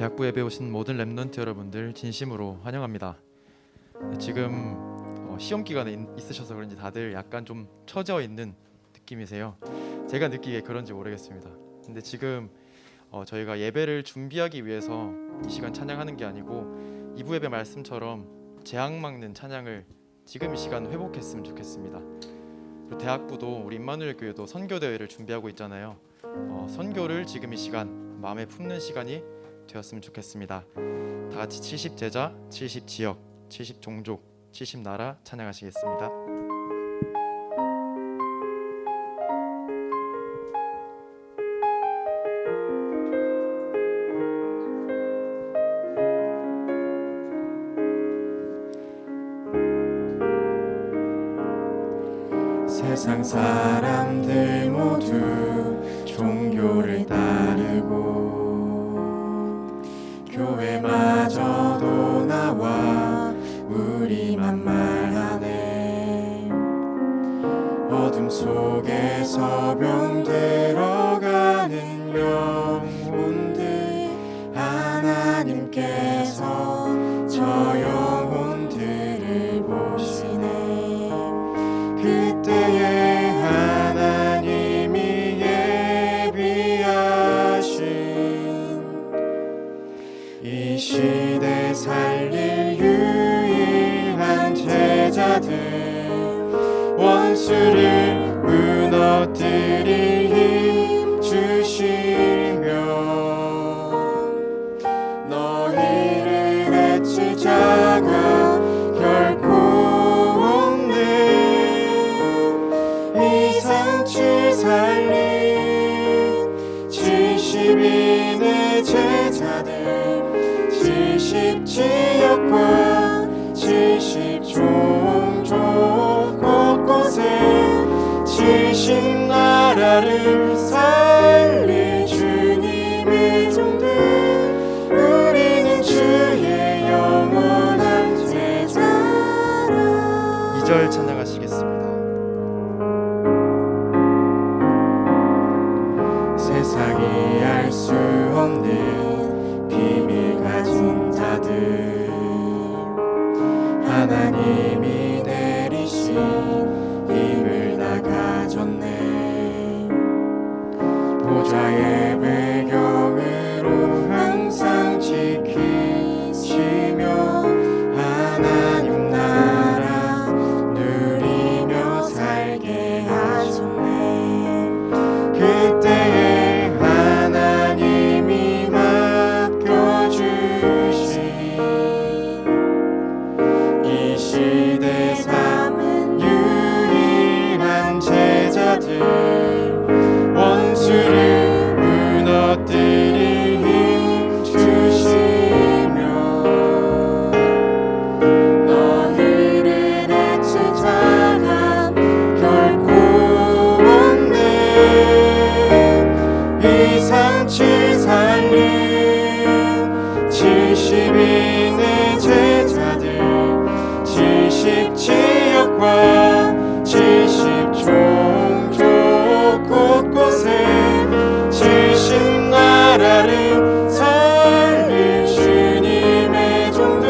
대학부 예배 오신 모든 렘넌트 여러분들 진심으로 환영합니다. 지금 시험 기간에 있으셔서 그런지 다들 약간 좀 처져 있는 느낌이세요. 제가 느끼기에 그런지 모르겠습니다. 근데 지금 저희가 예배를 준비하기 위해서 이 시간 찬양하는 게 아니고 2부 예배 말씀처럼 재앙 막는 찬양을 지금 이 시간 회복했으면 좋겠습니다. 그리고 대학부도 우리 임마누엘 교회도 선교 대회를 준비하고 있잖아요. 선교를 지금 이 시간 마음에 품는 시간이 되었으면 좋겠습니다. 다 같이 70 제자, 70 지역, 70 종족, 70 나라 찬양하시겠습니다. 세상 사람들 모두 종교를 따르고 교회마저도 나와 우리만 말하네. 어둠 속에서 병들어가는 영혼들, 하나님께서 저 영혼들을 보시네. 그때에 하나님이 예비하신 이 시대 살릴 유일한 제자들, 원수를 무너뜨릴 힘 주시며 너희를 해칠 자가 결코 없네. 이상치 살린 70인의 제자들, 70 지역과 70 종족 곳곳에 70 나라를 살릴 주님의 종들, 우리는 주의 영원한 제자라. 2절 찬양하시겠습니다. 세상이 알 수 없는 비밀 가진 자들, 하나님이 내리신 힘을 다 가졌네. 보좌의 배경으로 항상 지키시며 하나님 나라 누리며 살게 하셨네. 그때에 하나님이 맡겨주신 이 시대 삼은 유일한 제자들, 원수를 무너뜨릴 힘 주시며 너희를 해칠 자가 결코 없네. 이상치 살린 70인의 제자들, 70 지역과 70 종족 곳곳에 70 나라를 살릴 주님의 종들,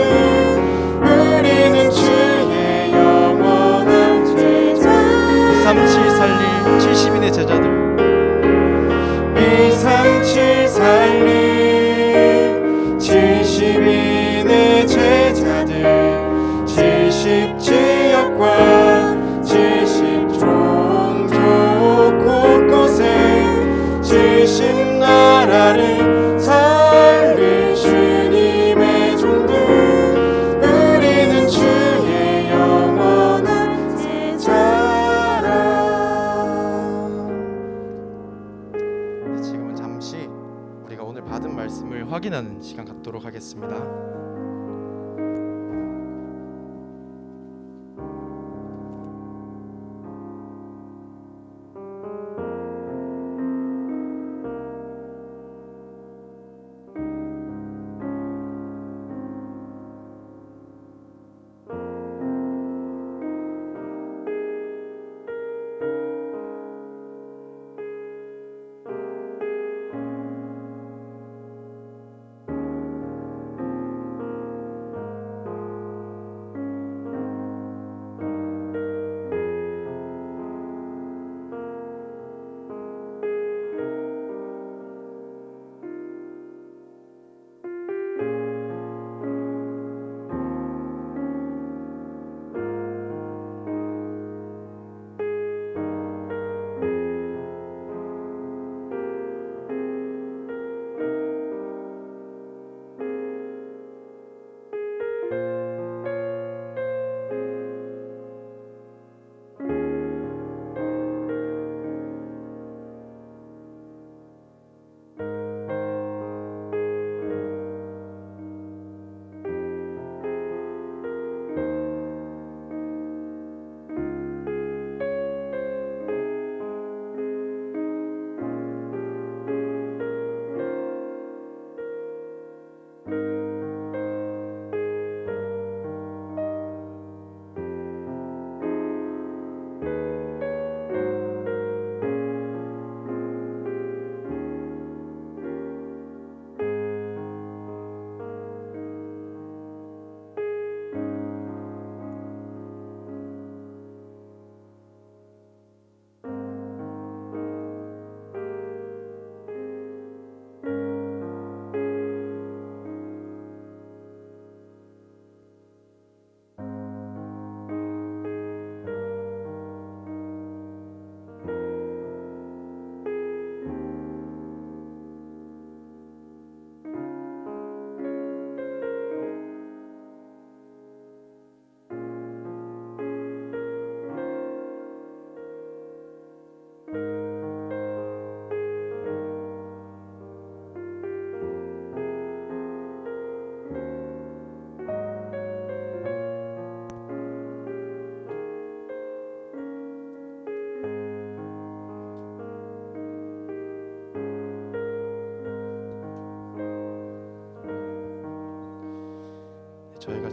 우리는 주의 영원한 제자. 237 살릴 70인의 제자들, 237 살린 70인의 제자들, 70 지역과 70 종족 곳곳에 70 나라를 살릴 주님의 종들, 우리는 주의 영원한 제자라. 지금은 잠시 우리가 오늘 받은 말씀을 확인하는 시간 갖도록 하겠습니다.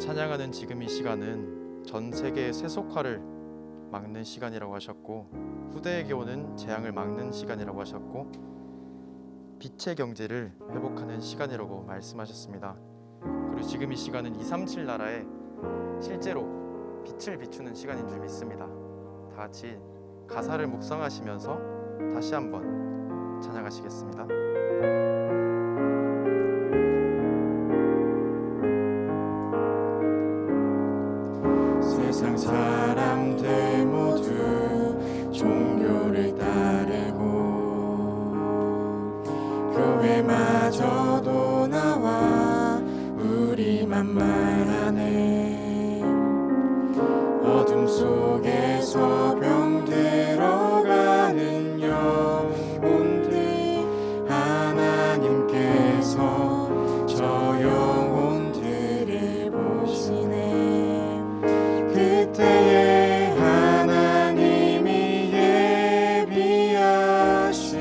찬양하는 지금 이 시간은 전 세계의 세속화를 막는 시간이라고 하셨고 후대에게 오는 재앙을 막는 시간이라고 하셨고 빛의 경제를 회복하는 시간이라고 말씀하셨습니다. 그리고 지금 이 시간은 237 나라에 실제로 빛을 비추는 시간인 줄 믿습니다. 다 같이 가사를 묵상하시면서 다시 한번 찬양하시겠습니다. 세상 사람들 모두 종교를 따르고 교회마저도 나와 우리만 말하네. 어둠 속에서 병들어가는 영혼들 하나님께서 저 영혼들을 보시네. 그때에 하나님이 예비하신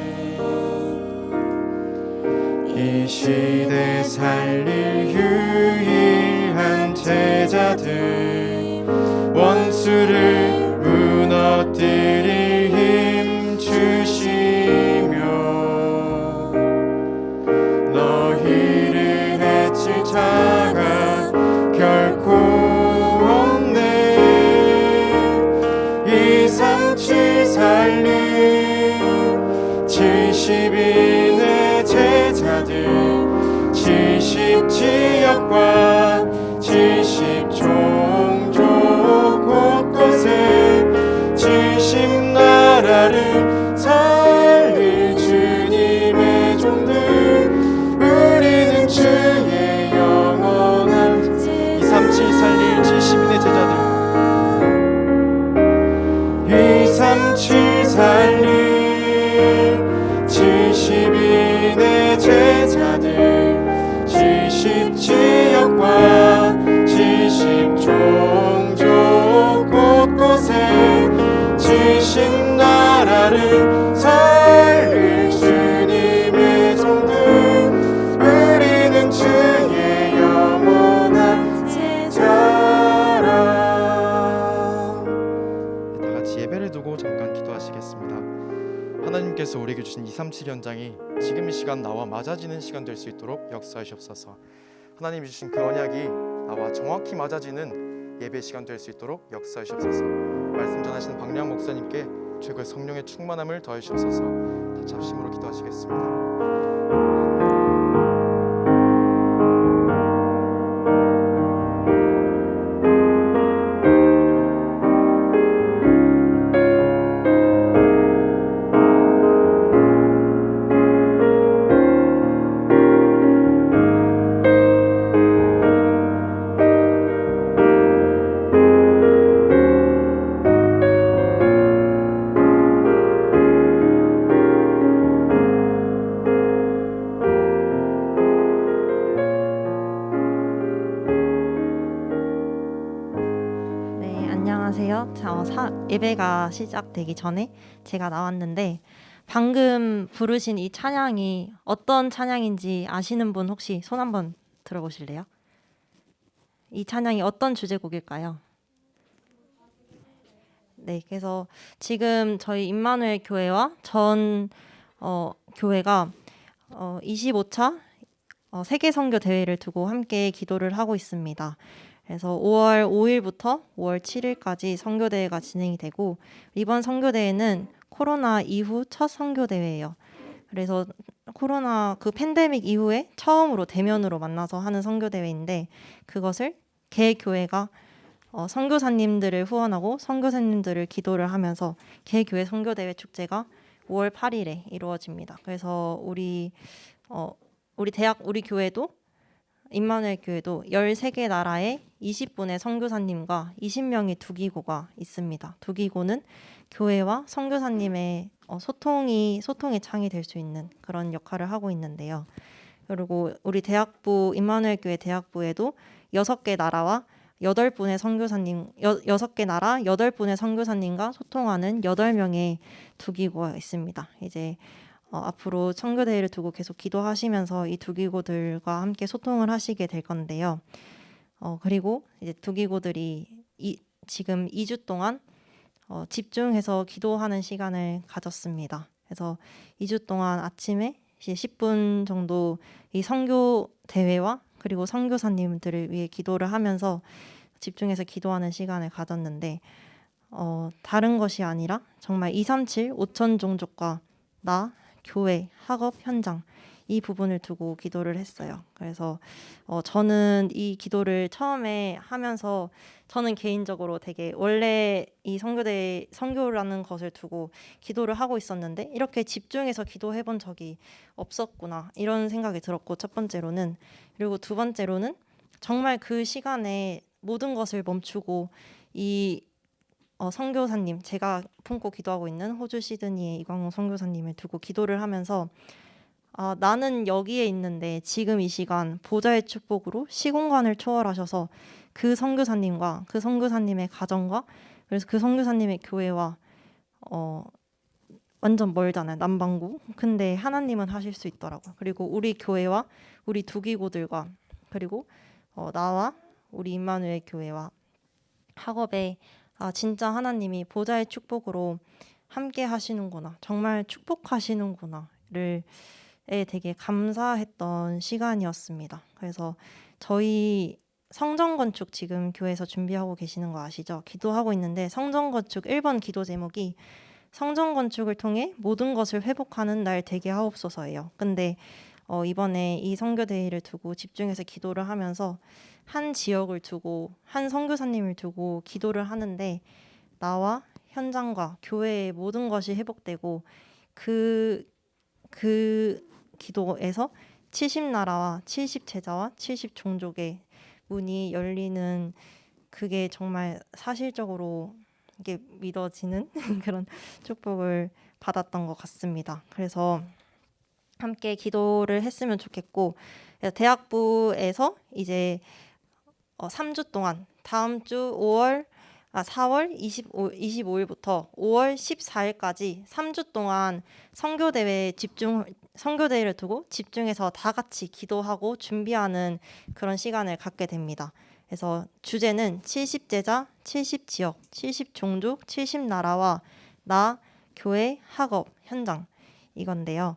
이 시대 살릴 유일한 제자들 원수를 무너뜨릴 힘 주시며 너희를 해칠 자가 결코 없네. 237 살림 70인의 제자들 70지역과 70종족 곳곳에 70나라를 살릴 주님의 종들 우리는 주의 영원한 237 살릴 70인의 제자들 237 살릴 70인의 제자들 70지역과 70종족 곳곳에 70나라를 살릴 주님의 종들 우리는 주의 영원한 제자라. 다 같이 예배를 두고 잠깐 기도하시겠습니다. 하나님께서 우리에게 주신 237 현장이 지금 이 시간 나와 맞아지는 시간 될 수 있도록 역사하시옵소서. 하나님이 주신 그 언약이 나와 정확히 맞아지는 예배 시간 될 수 있도록 역사하시옵소서. 말씀 전하시는 박량 목사님께 최고의 성령의 충만함을 더하시옵소서. 다 잡심으로 기도하시겠습니다. 안녕하세요. 예배가 시작되기 전에 제가 나왔는데 방금 부르신 이 찬양이 어떤 찬양인지 아시는 분 혹시 손 한번 들어보실래요? 이 찬양이 어떤 주제곡일까요? 네, 그래서 지금 저희 임마누엘 교회와 전 교회가 25차 세계 선교 대회를 두고 함께 기도를 하고 있습니다. 그래서 5월 5일부터 5월 7일까지 선교대회가 진행이 되고 이번 선교대회는 코로나 이후 첫 선교대회예요. 그래서 코로나 그 팬데믹 이후에 처음으로 대면으로 만나서 하는 선교대회인데 그것을 개교회가 선교사님들을 후원하고 선교사님들을 기도를 하면서 개교회 선교대회 축제가 5월 8일에 이루어집니다. 그래서 우리 교회도 임마누엘 교회도 13개 나라에 20분의 선교사님과 20명의 두기고가 있습니다. 두기고는 교회와 선교사님의 소통의 창이 될 수 있는 그런 역할을 하고 있는데요. 그리고 우리 대학부 임마누엘 교회 대학부에도 6개 나라와 8분의 선교사님 6개 나라 8분의 선교사님과 소통하는 8명의 두기고가 있습니다. 이제 앞으로 선교대회를 두고 계속 기도하시면서 이 두기고들과 함께 소통을 하시게 될 건데요. 그리고 이제 두기고들이 지금 2주 동안 집중해서 기도하는 시간을 가졌습니다. 그래서 2주 동안 아침에 이제 10분 정도 이 선교 대회와 그리고 선교사님들을 위해 기도를 하면서 집중해서 기도하는 시간을 가졌는데 다른 것이 아니라 정말 237 5천 종족과 나, 교회, 학업, 현장 이 부분을 두고 기도를 했어요. 그래서 저는 이 기도를 처음에 하면서 저는 개인적으로 되게 원래 이 선교라는 것을 두고 기도를 하고 있었는데 이렇게 집중해서 기도해 본 적이 없었구나 이런 생각이 들었고 첫 번째로는 그리고 두 번째로는 정말 그 시간에 모든 것을 멈추고 이 선교사님 제가 품고 기도하고 있는 호주 시드니의 이광호 선교사님을 두고 기도를 하면서 나는 여기에 있는데 지금 이 시간 보좌의 축복으로 시공간을 초월하셔서 그 선교사님과 그 선교사님의 가정과 그래서 그 선교사님의 교회와 완전 멀잖아요. 남반구. 근데 하나님은 하실 수 있더라고요. 그리고 우리 교회와 우리 두기고들과 그리고 나와 우리 임마누엘 교회와 학업에 진짜 하나님이 보좌의 축복으로 함께 하시는구나. 정말 축복하시는구나를 되게 감사했던 시간이었습니다. 그래서 저희 성전 건축 지금 교회에서 준비하고 계시는 거 아시죠? 기도하고 있는데 성전 건축 1번 기도 제목이 성전 건축을 통해 모든 것을 회복하는 날 되게 하옵소서예요. 근데 이번에 이 선교 대회를 두고 집중해서 기도를 하면서 한 지역을 두고 한 선교사님을 두고 기도를 하는데 나와 현장과 교회의 모든 것이 회복되고 그 기도에서 70나라와 70제자와 70종족의 문이 열리는 그게 정말 사실적으로 이게 믿어지는 그런 축복을 받았던 것 같습니다. 그래서 함께 기도를 했으면 좋겠고 대학부에서 이제 3주 동안 다음 주 4월 25일부터 5월 14일까지 3주 동안 선교대회를 두고 집중해서 다 같이 기도하고 준비하는 그런 시간을 갖게 됩니다. 그래서 주제는 70제자, 70지역, 70종족, 70나라와 나, 교회, 학업, 현장 이건데요.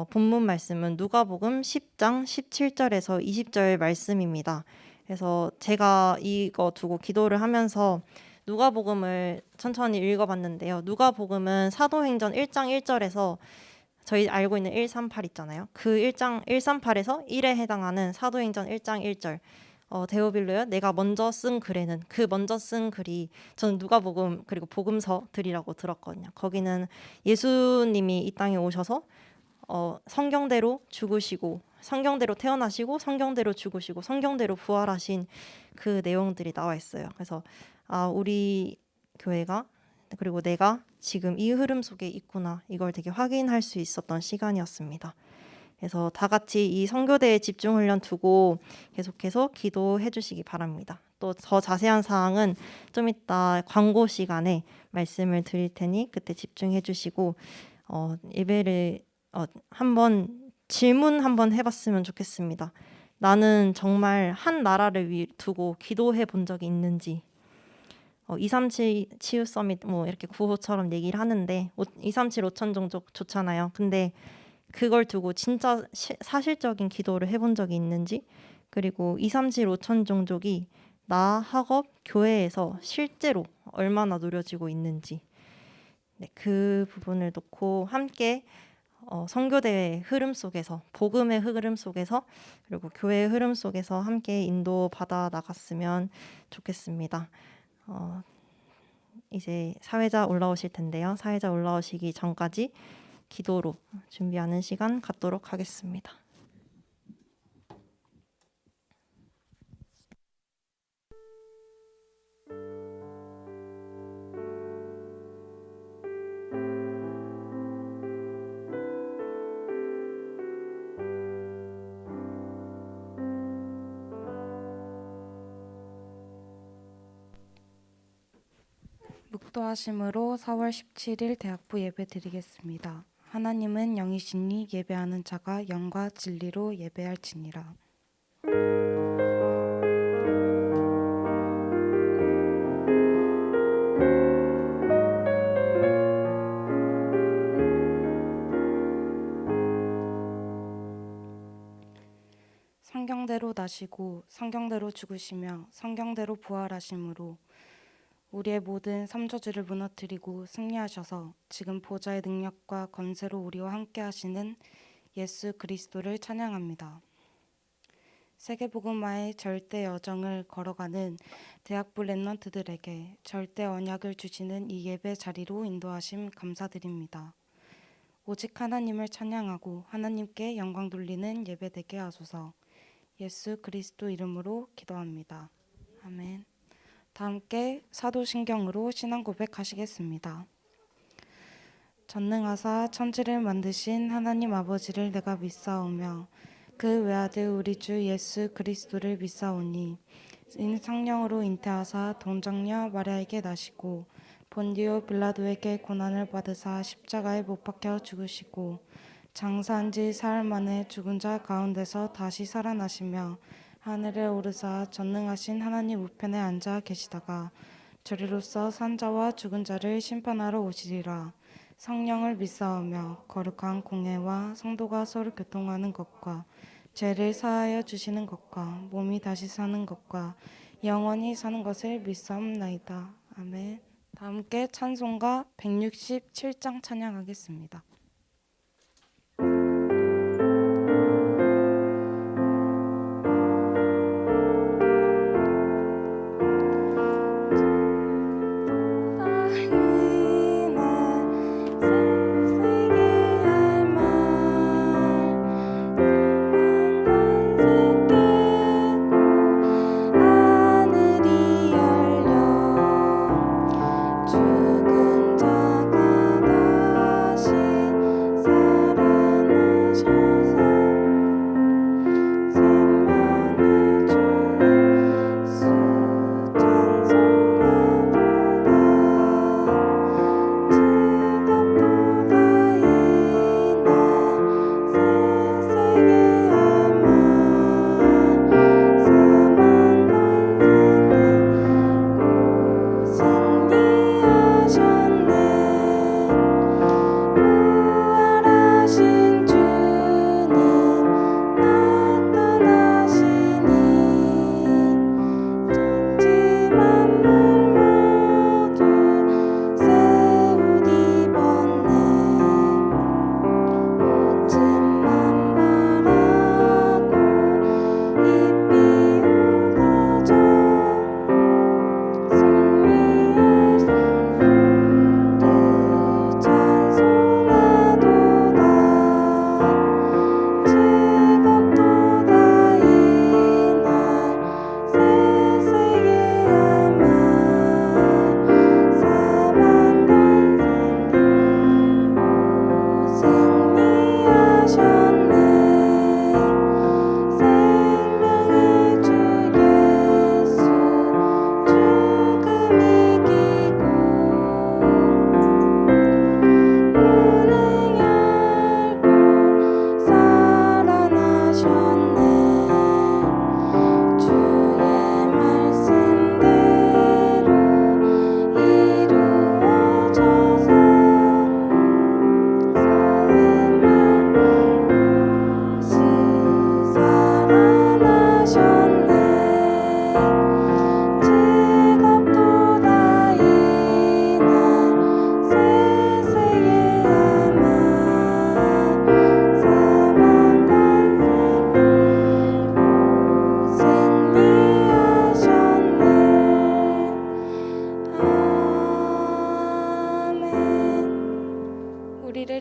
본문 말씀은 누가복음 10장 17절에서 20절 말씀입니다. 그래서 제가 이거 두고 기도를 하면서 누가복음을 천천히 읽어봤는데요. 누가복음은 사도행전 1장 1절에서 저희 알고 있는 138 있잖아요. 그 1장 138에서 1에 해당하는 사도행전 1장 1절 데오빌로여 내가 먼저 쓴 글에는 그 먼저 쓴 글이 저는 누가복음 그리고 복음서들이라고 들었거든요. 거기는 예수님이 이 땅에 오셔서 성경대로 죽으시고 성경대로 태어나시고 성경대로 죽으시고 성경대로 부활하신 그 내용들이 나와 있어요. 그래서 우리 교회가 그리고 내가 지금 이 흐름 속에 있구나 이걸 되게 확인할 수 있었던 시간이었습니다. 그래서 다 같이 이 선교대에 집중 훈련 두고 계속해서 기도해 주시기 바랍니다. 또 더 자세한 사항은 좀 이따 광고 시간에 말씀을 드릴 테니 그때 집중해 주시고 예배를 한번 질문 한번 해봤으면 좋겠습니다. 나는 정말 한 나라를 두고 기도해 본 적이 있는지 237 치유 서밋 뭐 이렇게 구호처럼 얘기를 하는데 237 5천 종족 좋잖아요. 근데 그걸 두고 진짜 사실적인 기도를 해본 적이 있는지 그리고 237 5천 종족이 나 학업 교회에서 실제로 얼마나 누려지고 있는지 그 부분을 놓고 함께 선교대의 흐름 속에서 복음의 흐름 속에서 그리고 교회의 흐름 속에서 함께 인도받아 나갔으면 좋겠습니다. 이제 사회자 올라오실 텐데요. 사회자 올라오시기 전까지 기도로 준비하는 시간 갖도록 하겠습니다. 묵도하심으로 4월 17일 대학부 예배 드리겠습니다. 하나님은 영이시니 예배하는 자가 영과 진리로 예배할지니라. 나시고 성경대로 죽으시며 성경대로 부활하심으로 우리의 모든 삼저주를 무너뜨리고 승리하셔서 지금 보좌의 능력과 권세로 우리와 함께 하시는 예수 그리스도를 찬양합니다. 세계복음화의 절대 여정을 걸어가는 대학부 랩런트들에게 절대 언약을 주시는 이 예배 자리로 인도하심 감사드립니다. 오직 하나님을 찬양하고 하나님께 영광 돌리는 예배 되게 하소서. 예수 그리스도 이름으로 기도합니다. 아멘. 다 함께 사도신경으로 신앙 고백하시겠습니다. 전능하사 천지를 만드신 하나님 아버지를 내가 믿사오며 그 외아들 우리 주 예수 그리스도를 믿사오니 이는 성령으로 잉태하사 동정녀 마리아에게 나시고 본디오 빌라도에게 고난을 받으사 십자가에 못 박혀 죽으시고 장사한 지 사흘 만에 죽은 자 가운데서 다시 살아나시며 하늘에 오르사 전능하신 하나님 우편에 앉아 계시다가 저리로서 산자와 죽은 자를 심판하러 오시리라. 성령을 믿사오며 거룩한 공회와 성도가 서로 교통하는 것과 죄를 사하여 주시는 것과 몸이 다시 사는 것과 영원히 사는 것을 믿사옵나이다. 아멘. 다 함께 찬송가 167장 찬양하겠습니다. 죽은 자가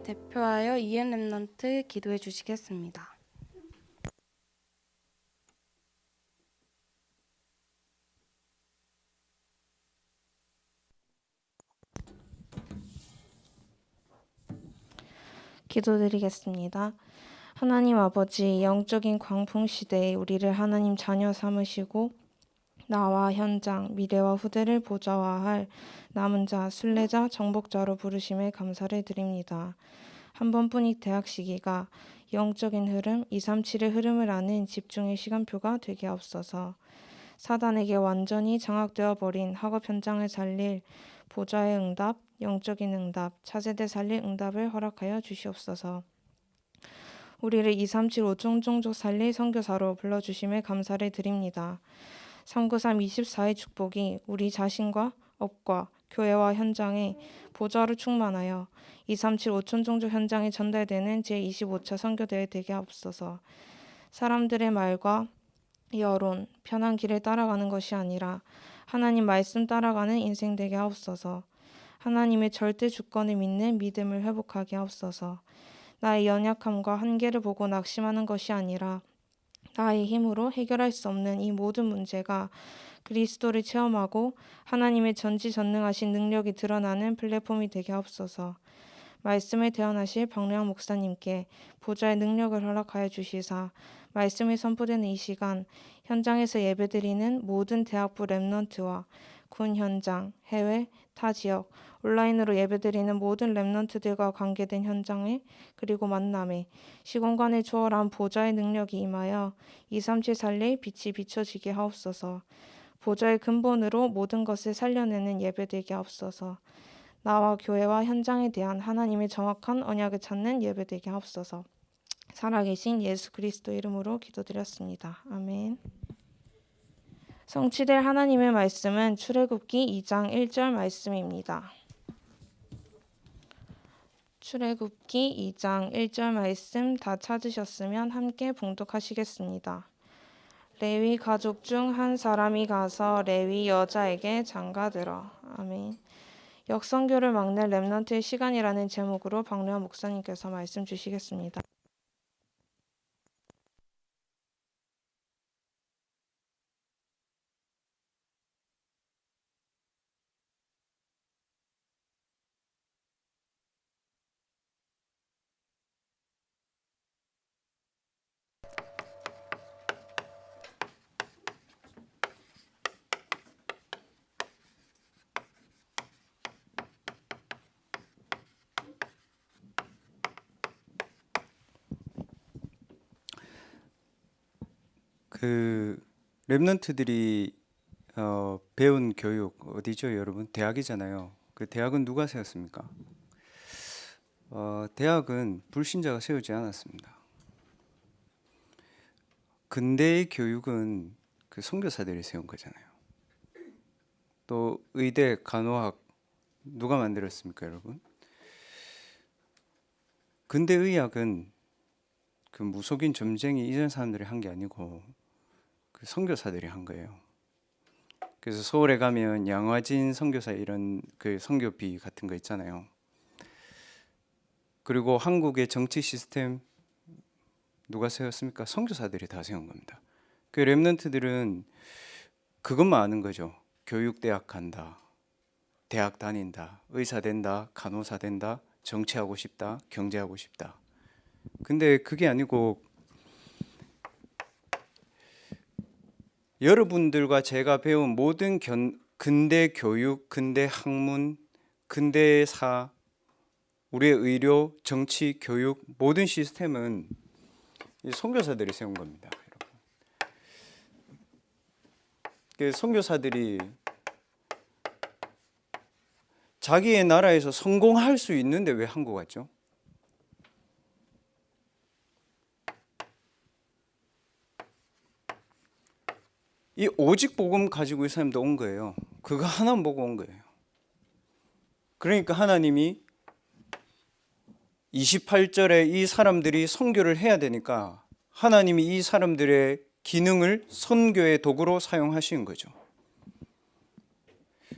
대표하여 EN 랩런트 기도해 주시겠습니다. 기도드리겠습니다. 하나님 아버지, 영적인 광풍 시대에 우리를 하나님 자녀 삼으시고 나와 현장, 미래와 후대를 보좌화할 남은 자, 순례자, 정복자로 부르심에 감사를 드립니다. 한 번뿐이 대학 시기가 영적인 흐름, 237의 흐름을 아는 집중의 시간표가 되게 없어서 사단에게 완전히 장악되어 버린 학업 현장을 살릴 보좌의 응답, 영적인 응답, 차세대 살릴 응답을 허락하여 주시옵소서. 우리를 237 5종족 살릴 선교사로 불러주심에 감사를 드립니다. 393 24의 축복이 우리 자신과 업과 교회와 현장에 보좌로 충만하여 237 5천종족 현장에 전달되는 제25차 선교대회 되게 하옵소서. 사람들의 말과 여론, 편한 길을 따라가는 것이 아니라 하나님 말씀 따라가는 인생 되게 하옵소서. 하나님의 절대 주권을 믿는 믿음을 회복하게 하옵소서. 나의 연약함과 한계를 보고 낙심하는 것이 아니라 나의 힘으로 해결할 수 없는 이 모든 문제가 그리스도를 체험하고 하나님의 전지전능하신 능력이 드러나는 플랫폼이 되게 하옵소서. 말씀을 대언하실 박래환 목사님께 보좌의 능력을 허락하여 주시사 말씀이 선포되는 이 시간 현장에서 예배드리는 모든 대학부 랩넌트와 군 현장, 해외, 타 지역, 온라인으로 예배드리는 모든 랩넌트들과 관계된 현장에 그리고 만남에 시공간을 초월한 보좌의 능력이 임하여 237 살릴 빛이 비춰지게 하옵소서. 보좌의 근본으로 모든 것을 살려내는 예배되게 하옵소서. 나와 교회와 현장에 대한 하나님의 정확한 언약을 찾는 예배되게 하옵소서. 살아계신 예수 그리스도 이름으로 기도드렸습니다. 아멘. 성취될 하나님의 말씀은 출애굽기 2장 1절 말씀입니다. 출애굽기 2장 1절 말씀 다 찾으셨으면 함께 봉독하시겠습니다. 레위 가족 중 한 사람이 가서 레위 여자에게 장가들어. 아멘. 역선교를 막는 렘넌트의 시간이라는 제목으로 박래환 목사님께서 말씀 주시겠습니다. 그 랩런트들이 배운 교육 어디죠, 여러분? 대학이잖아요. 그 대학은 누가 세웠습니까? 대학은 불신자가 세우지 않았습니다. 근대의 교육은 그 선교사들이 세운 거잖아요. 또 의대, 간호학 누가 만들었습니까, 여러분? 근대 의학은 그 무속인 점쟁이 이전 사람들이 한 게 아니고 그 선교사들이 한 거예요. 그래서 서울에 가면 양화진 선교사 이런 그 선교비 같은 거 있잖아요. 그리고 한국의 정치 시스템 누가 세웠습니까? 선교사들이 다 세운 겁니다. 그 랩런트들은 그것만 아는 거죠. 교육대학 간다, 대학 다닌다, 의사 된다, 간호사 된다, 정치하고 싶다, 경제하고 싶다. 근데 그게 아니고 여러분들과 제가 배운 모든 근대 교육, 근대 학문, 근대사, 우리의 의료, 정치, 교육 모든 시스템은 선교사들이 세운 겁니다. 여러분. 선교사들이 자기의 나라에서 성공할 수 있는데 왜 한국 왔죠? 이 오직 복음 가지고 이 사람도 온 거예요. 그거 하나만 보고 온 거예요. 그러니까 하나님이 28절에 이 사람들이 선교를 해야 되니까 하나님이 이 사람들의 기능을 선교의 도구로 사용하신 거죠.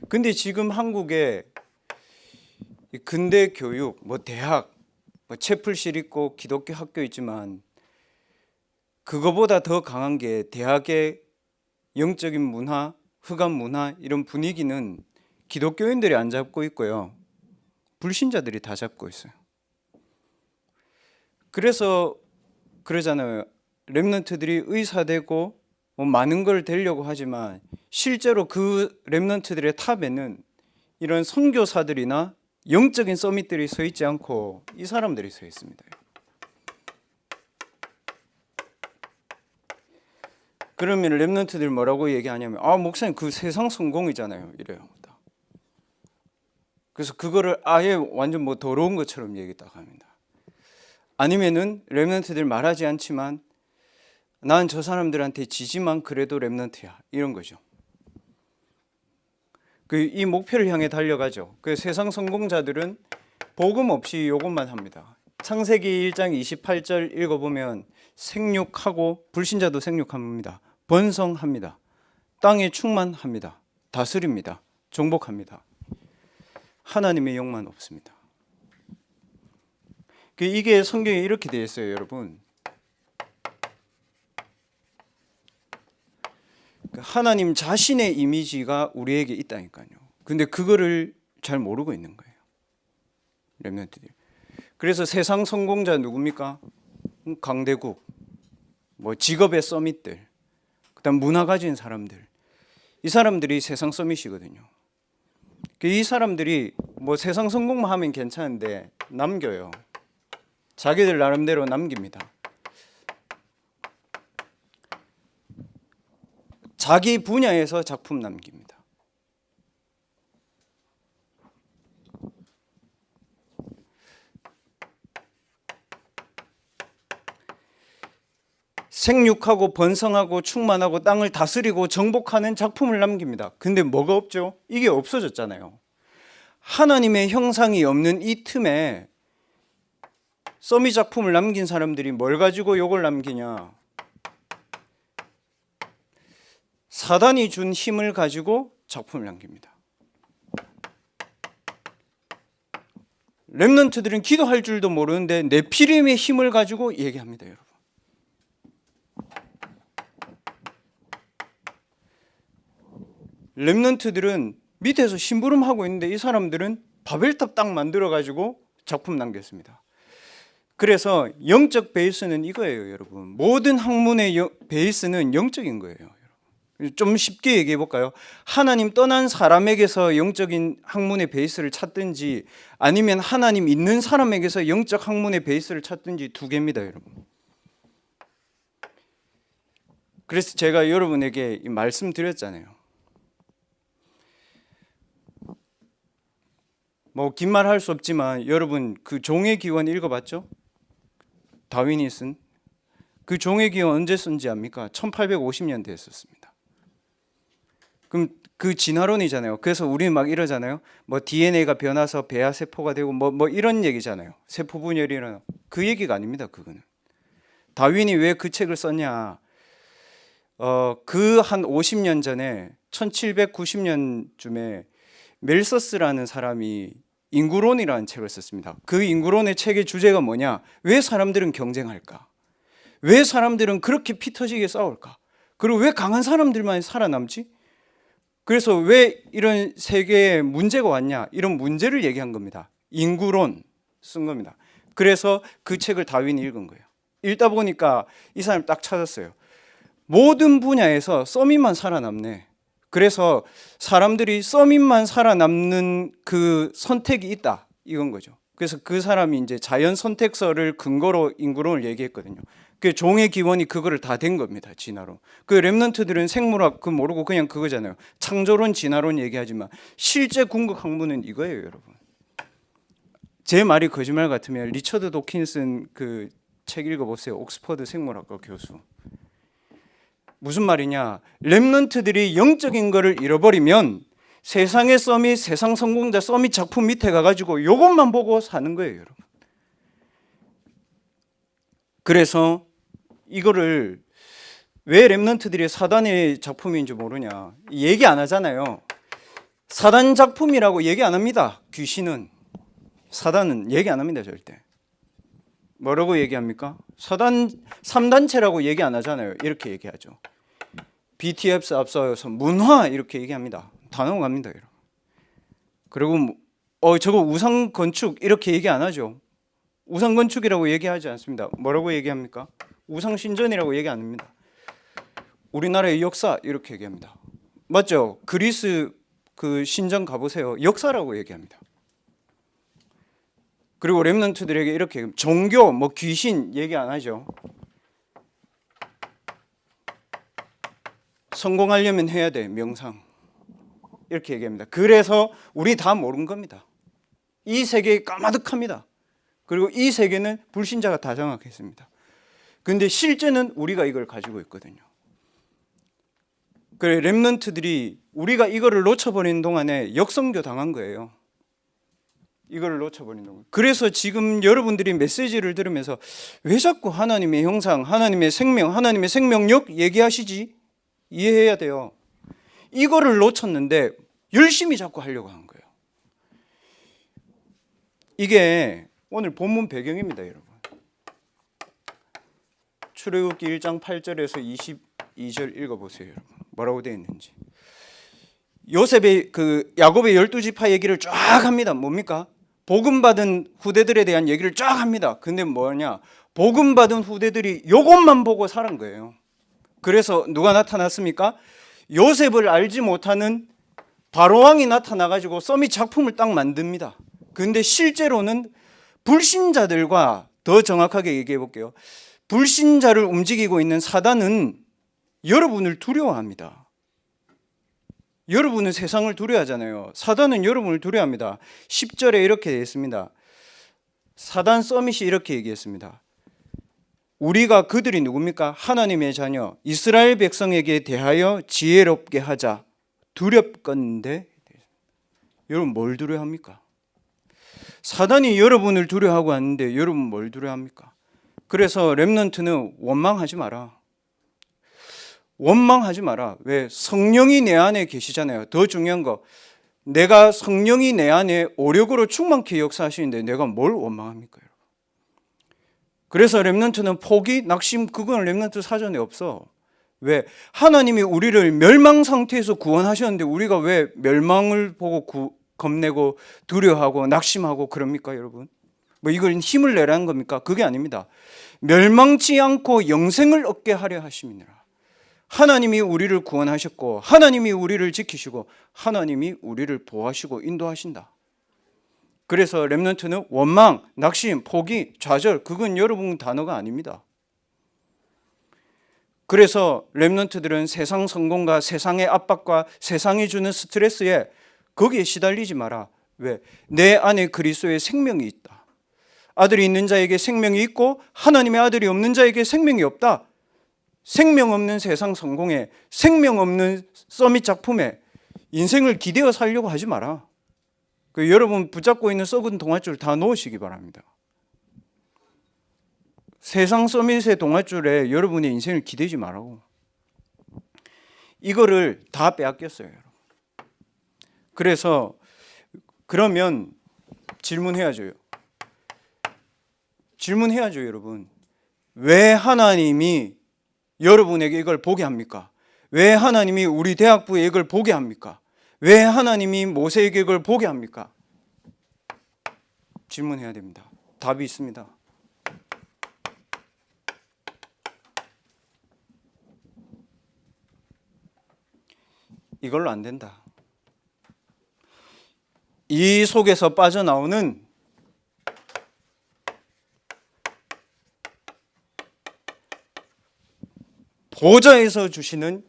근데 지금 한국에 근대 교육, 대학, 채플실 있고 기독교 학교 있지만 그거보다 더 강한 게 대학의 영적인 문화, 흑암 문화 이런 분위기는 기독교인들이 안 잡고 있고요. 불신자들이 다 잡고 있어요. 그래서 그러잖아요. 랩런트들이 의사 되고 많은 걸 되려고 하지만 실제로 그 랩런트들의 탑에는 이런 선교사들이나 영적인 서밋들이 서 있지 않고 이 사람들이 서 있습니다. 그러면 랩런트들 뭐라고 얘기하냐면 목사님 그 세상 성공이잖아요 이래요. 그래서 그거를 아예 완전 더러운 것처럼 얘기 딱 합니다. 아니면은 렘넌트들 말하지 않지만 난 저 사람들한테 지지만 그래도 렘넌트야, 이런 거죠. 이 목표를 향해 달려가죠. 세상 성공자들은 복음 없이 이것만 합니다. 창세기 1장 28절 읽어보면 생육하고, 불신자도 생육합니다. 번성합니다. 땅에 충만합니다. 다스립니다. 정복합니다. 하나님의 영만 없습니다. 이게 성경에 이렇게 되어 있어요, 여러분. 하나님 자신의 이미지가 우리에게 있다니까요. 근데 그거를 잘 모르고 있는 거예요, 렘넌트들. 그래서 세상 성공자 누굽니까? 강대국, 뭐 직업의 서밋들, 그다음 문화 가진 사람들. 이 사람들이 세상 서밋이거든요. 이 사람들이 뭐 세상 성공만 하면 괜찮은데 남겨요. 자기들 나름대로 남깁니다. 자기 분야에서 작품 남깁니다. 생육하고 번성하고 충만하고 땅을 다스리고 정복하는 작품을 남깁니다. 근데 뭐가 없죠? 이게 없어졌잖아요. 하나님의 형상이 없는 이 틈에 서밋 작품을 남긴 사람들이 뭘 가지고 이걸 남기냐? 사단이 준 힘을 가지고 작품을 남깁니다. 렘넌트들은 기도할 줄도 모르는데 네피림의 힘을 가지고 얘기합니다, 여러분. 렘넌트들은 밑에서 심부름하고 있는데 이 사람들은 바벨탑 딱 만들어 가지고 작품 남겼습니다. 그래서 영적 베이스는 이거예요, 여러분. 모든 학문의 베이스는 영적인 거예요. 좀 쉽게 얘기해 볼까요? 하나님 떠난 사람에게서 영적인 학문의 베이스를 찾든지 아니면 하나님 있는 사람에게서 영적 학문의 베이스를 찾든지 두 개입니다, 여러분. 그래서 제가 여러분에게 말씀드렸잖아요. 뭐 긴 말 할 수 없지만 여러분 그 종의 기원 읽어봤죠? 다윈이 쓴 그 종의 기원 언제 쓴지 압니까? 1850년대에 썼습니다. 그럼 그 진화론이잖아요. 그래서 우리 막 이러잖아요. 뭐 DNA가 변해서 배아 세포가 되고 뭐 이런 얘기잖아요. 세포 분열이 일어나. 그 얘기가 아닙니다. 그거는. 다윈이 왜 그 책을 썼냐? 그 한 50년 전에 1790년쯤에 멜서스라는 사람이 인구론이라는 책을 썼습니다. 그 인구론의 책의 주제가 뭐냐? 왜 사람들은 경쟁할까? 왜 사람들은 그렇게 피 터지게 싸울까? 그리고 왜 강한 사람들만 살아남지? 그래서 왜 이런 세계에 문제가 왔냐? 이런 문제를 얘기한 겁니다. 인구론 쓴 겁니다. 그래서 그 책을 다윈이 읽은 거예요. 읽다 보니까 이 사람 딱 찾았어요. 모든 분야에서 서밋만 살아남네. 그래서 사람들이 서밋만 살아남는 그 선택이 있다, 이건 거죠. 그래서 그 사람이 이제 자연 선택설을 근거로 인구론을 얘기했거든요. 그 종의 기원이 그거를 다 된 겁니다, 진화론. 그 렘넌트들은 생물학 그 모르고 그냥 그거잖아요. 창조론, 진화론 얘기하지만 실제 궁극 학문은 이거예요, 여러분. 제 말이 거짓말 같으면 리처드 도킨슨 그 책 읽어보세요. 옥스퍼드 생물학과 교수. 무슨 말이냐? 렘넌트들이 영적인 거를 잃어버리면 세상의 서밋, 세상 성공자 서밋 작품 밑에 가가지고 이것만 보고 사는 거예요, 여러분. 그래서 이거를 왜 렘넌트들이 사단의 작품인지 모르냐? 얘기 안 하잖아요. 사단 작품이라고 얘기 안 합니다. 귀신은, 사단은 얘기 안 합니다, 절대. 뭐라고 얘기합니까? 사단 3단체라고 얘기 안 하잖아요. 이렇게 얘기하죠. BTS 앞서서 문화 이렇게 얘기합니다. 다 넘어갑니다, 여러분. 그리고 저거 우상 건축 이렇게 얘기 안 하죠. 우상 건축이라고 얘기하지 않습니다. 뭐라고 얘기합니까? 우상 신전이라고 얘기 안 합니다. 우리나라의 역사 이렇게 얘기합니다. 맞죠? 그리스 그 신전 가보세요. 역사라고 얘기합니다. 그리고 렘넌트들에게 이렇게 종교, 뭐 귀신 얘기 안 하죠. 성공하려면 해야 돼, 명상. 이렇게 얘기합니다. 그래서 우리 다 모르는 겁니다. 이 세계에 까마득합니다. 그리고 이 세계는 불신자가 다 장악했습니다. 근데 실제는 우리가 이걸 가지고 있거든요. 그래, 렘넌트들이 우리가 이거를 놓쳐버리는 동안에 역성교 당한 거예요. 이거를 놓쳐버리는 동안. 그래서 지금 여러분들이 메시지를 들으면서 왜 자꾸 하나님의 형상, 하나님의 생명, 하나님의 생명력 얘기하시지? 이해해야 돼요. 이거를 놓쳤는데 열심히 자꾸 하려고 한 거예요. 이게 오늘 본문 배경입니다, 여러분. 출애굽기 1장 8절에서 22절 읽어보세요, 여러분. 뭐라고 되어 있는지. 요셉의 야곱의 12지파 얘기를 쫙 합니다. 뭡니까? 복음받은 후대들에 대한 얘기를 쫙 합니다. 근데 뭐냐? 복음받은 후대들이 요것만 보고 살은 거예요. 그래서 누가 나타났습니까? 요셉을 알지 못하는 바로왕이 나타나가지고 서밋 작품을 딱 만듭니다. 근데 실제로는 불신자들과, 더 정확하게 얘기해 볼게요. 불신자를 움직이고 있는 사단은 여러분을 두려워합니다. 여러분은 세상을 두려워하잖아요. 사단은 여러분을 두려워합니다. 10절에 이렇게 되어 있습니다. 사단 서밋이 이렇게 얘기했습니다. 우리가 그들이 누굽니까? 하나님의 자녀 이스라엘 백성에게 대하여 지혜롭게 하자. 두렵건대. 여러분 뭘 두려워합니까? 사단이 여러분을 두려워하고 왔는데 여러분 뭘 두려워합니까? 그래서 렘넌트는 원망하지 마라. 원망하지 마라. 왜? 성령이 내 안에 계시잖아요. 더 중요한 거, 내가 성령이 내 안에 오력으로 충만케 역사하시는데 내가 뭘 원망합니까, 여러분? 그래서 렘넌트는 포기, 낙심, 그건 렘넌트 사전에 없어. 왜? 하나님이 우리를 멸망 상태에서 구원하셨는데 우리가 왜 멸망을 보고 겁내고 두려워하고 낙심하고 그럽니까, 여러분? 뭐 이걸 힘을 내라는 겁니까? 그게 아닙니다. 멸망치 않고 영생을 얻게 하려 하심이니라. 하나님이 우리를 구원하셨고 하나님이 우리를 지키시고 하나님이 우리를 보호하시고 인도하신다. 그래서 렘넌트는 원망, 낙심, 포기, 좌절, 그건 여러분 단어가 아닙니다. 그래서 렘넌트들은 세상 성공과 세상의 압박과 세상이 주는 스트레스에 거기에 시달리지 마라. 왜? 내 안에 그리스도의 생명이 있다. 아들이 있는 자에게 생명이 있고 하나님의 아들이 없는 자에게 생명이 없다. 생명 없는 세상 성공에, 생명 없는 서밋 작품에 인생을 기대어 살려고 하지 마라. 여러분 붙잡고 있는 썩은 동아줄 다 놓으시기 바랍니다. 세상 서밋의 동아줄에 여러분의 인생을 기대지 말라고. 이거를 다 빼앗겼어요, 여러분. 그래서 그러면 질문해야죠. 여러분. 왜 하나님이 여러분에게 이걸 보게 합니까? 왜 하나님이 우리 대학부에 이걸 보게 합니까? 왜 하나님이 모세에게 이걸 보게 합니까? 질문해야 됩니다. 답이 있습니다. 이걸로 안 된다. 이 속에서 빠져나오는 보좌에서 주시는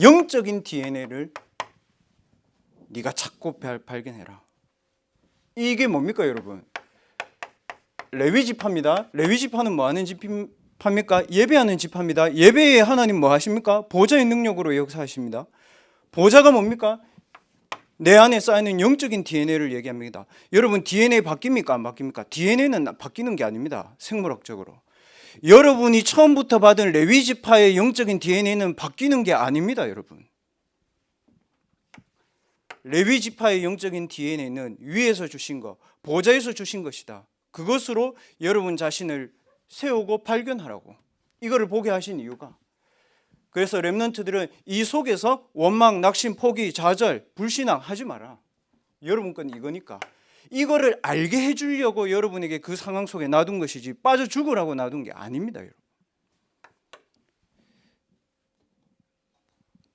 영적인 DNA를 네가 찾고 발견해라. 이게 뭡니까, 여러분? 레위 지파입니다. 레위 지파는 뭐 하는 지파입니까? 예배하는 지파입니다. 예배에 하나님 뭐 하십니까? 보좌의 능력으로 역사하십니다. 보좌가 뭡니까? 내 안에 쌓이는 영적인 DNA를 얘기합니다. 여러분 DNA 바뀝니까? 안 바뀝니까? DNA는 바뀌는 게 아닙니다. 생물학적으로. 여러분이 처음부터 받은 레위 지파의 영적인 DNA는 바뀌는 게 아닙니다, 여러분. 레위 지파의 영적인 DNA는 위에서 주신 것, 보좌에서 주신 것이다. 그것으로 여러분 자신을 세우고 발견하라고. 이거를 보게 하신 이유가. 그래서 렘넌트들은 이 속에서 원망, 낙심, 포기, 좌절, 불신앙 하지 마라. 여러분 건 이거니까. 이거를 알게 해주려고 여러분에게 그 상황 속에 놔둔 것이지 빠져 죽으라고 놔둔 게 아닙니다, 여러분.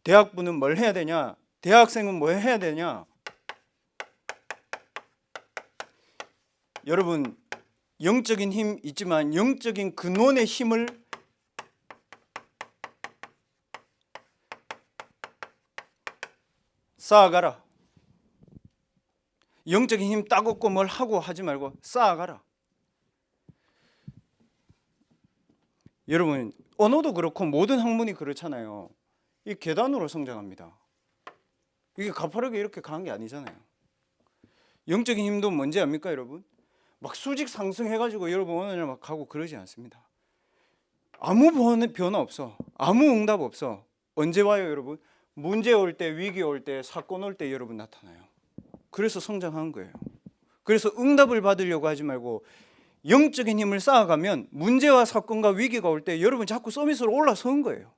대학부는 뭘 해야 되냐? 대학생은 뭐 해야 되냐? 여러분, 영적인 힘 있지만 영적인 근원의 힘을 쌓아가라. 영적인 힘 따갖고 뭘 하고 하지 말고 쌓아가라. 여러분 언어도 그렇고 모든 학문이 그렇잖아요. 이 계단으로 성장합니다. 이게 가파르게 이렇게 가는 게 아니잖아요. 영적인 힘도 뭔지 압니까 여러분? 막 수직 상승해가지고 여러분 어느 날 막 가고 그러지 않습니다. 아무 변화 없어. 아무 응답 없어. 언제 와요 여러분? 문제 올 때, 위기 올 때, 사건 올 때 여러분 나타나요. 그래서 성장한 거예요. 그래서 응답을 받으려고 하지 말고 영적인 힘을 쌓아가면 문제와 사건과 위기가 올 때 여러분 자꾸 서밋으로 올라선 거예요.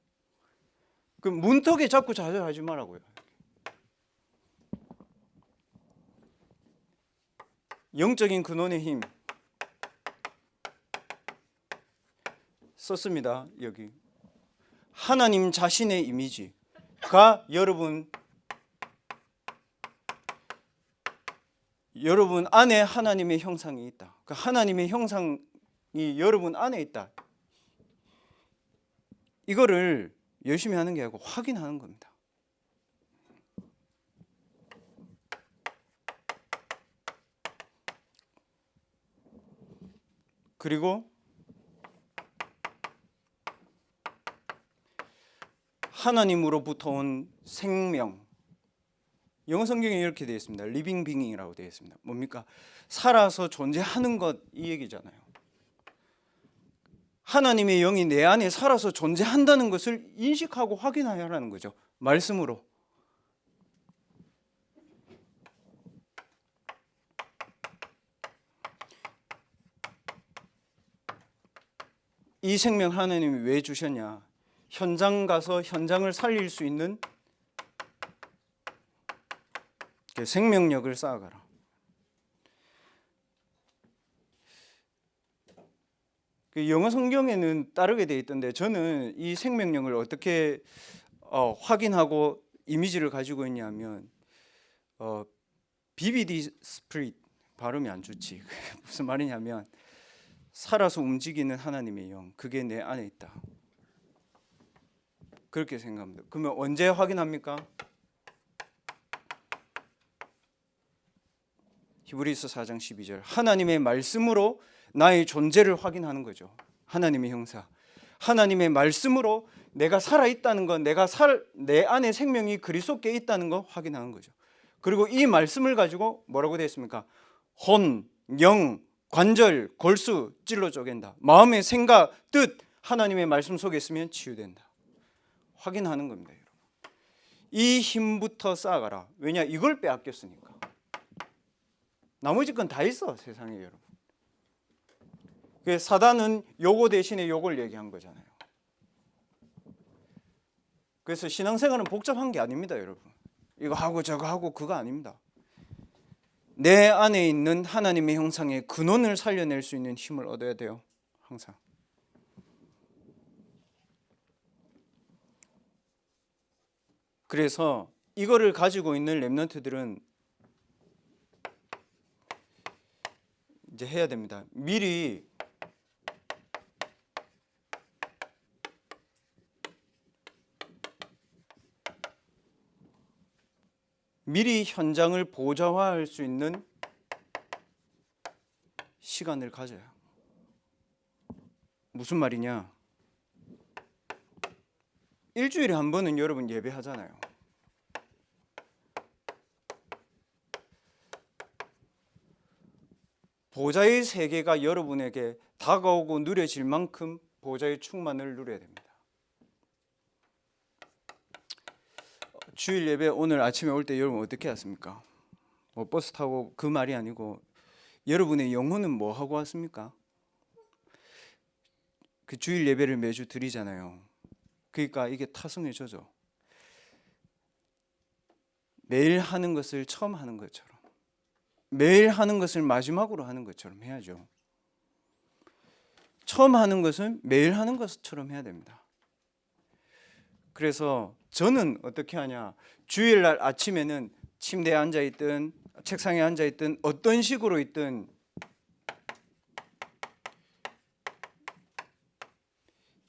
그 문턱에 자꾸 좌절하지 말라고요. 영적인 근원의 힘 썼습니다. 여기 하나님 자신의 이미지가 여러분 안에 하나님의 형상이 있다. 그 하나님의 형상이 여러분 안에 있다. 이거를 열심히 하는 게 아니고 확인하는 겁니다. 그리고 하나님으로부터 온 생명, 영어 성경에 이렇게 되어 있습니다. 리빙 빙이라고 되어 있습니다. 뭡니까? 살아서 존재하는 것, 이 얘기잖아요. 하나님의 영이 내 안에 살아서 존재한다는 것을 인식하고 확인해야 하는 거죠. 말씀으로. 이 생명 하나님이 왜 주셨냐? 현장 가서 현장을 살릴 수 있는 생명력을 쌓아가라. 영어 성경에는 다르게 되어 있던데 저는 이 생명력을 어떻게 확인하고 이미지를 가지고 있냐면 BBD 스피릿, 발음이 안 좋지. 무슨 말이냐면 살아서 움직이는 하나님의 영, 그게 내 안에 있다. 그렇게 생각합니다. 그러면 언제 확인합니까? 히브리서 4장 12절 하나님의 말씀으로 나의 존재를 확인하는 거죠. 하나님의 형사, 하나님의 말씀으로 내가 살아있다는 것, 내 안에 생명이 그리스도께 있다는 것 확인하는 거죠. 그리고 이 말씀을 가지고 뭐라고 되어 있습니까? 혼, 영, 관절, 골수 찔러 쪼갠다. 마음의 생각, 뜻 하나님의 말씀 속에 있으면 치유된다. 확인하는 겁니다, 여러분. 이 힘부터 쌓아가라. 왜냐? 이걸 빼앗겼으니까. 나머지 건 다 있어, 세상에 여러분. 사단은 요거 대신에 요걸 얘기한 거잖아요. 그래서 신앙생활은 복잡한 게 아닙니다, 여러분. 이거 하고 저거 하고 그거 아닙니다. 내 안에 있는 하나님의 형상의 근원을 살려낼 수 있는 힘을 얻어야 돼요, 항상. 그래서 이거를 가지고 있는 렘넌트들은 이제 해야 됩니다. 미리 현장을 보좌화할 수 있는 시간을 가져요. 무슨 말이냐? 일주일에 한 번은 여러분 예배하잖아요. 보좌의 세계가 여러분에게 다가오고 누려질 만큼 보좌의 충만을 누려야 됩니다. 주일 예배 오늘 아침에 올 때 여러분 어떻게 왔습니까? 버스 타고 그 말이 아니고 여러분의 영혼은 뭐 하고 왔습니까? 그 주일 예배를 매주 드리잖아요. 그러니까 이게 타성해져죠. 매일 하는 것을 처음 하는 것처럼, 매일 하는 것을 마지막으로 하는 것처럼 해야죠. 처음 하는 것은 매일 하는 것처럼 해야 됩니다. 그래서 저는 어떻게 하냐? 주일날 아침에는 침대에 앉아있든 책상에 앉아있든 어떤 식으로 있든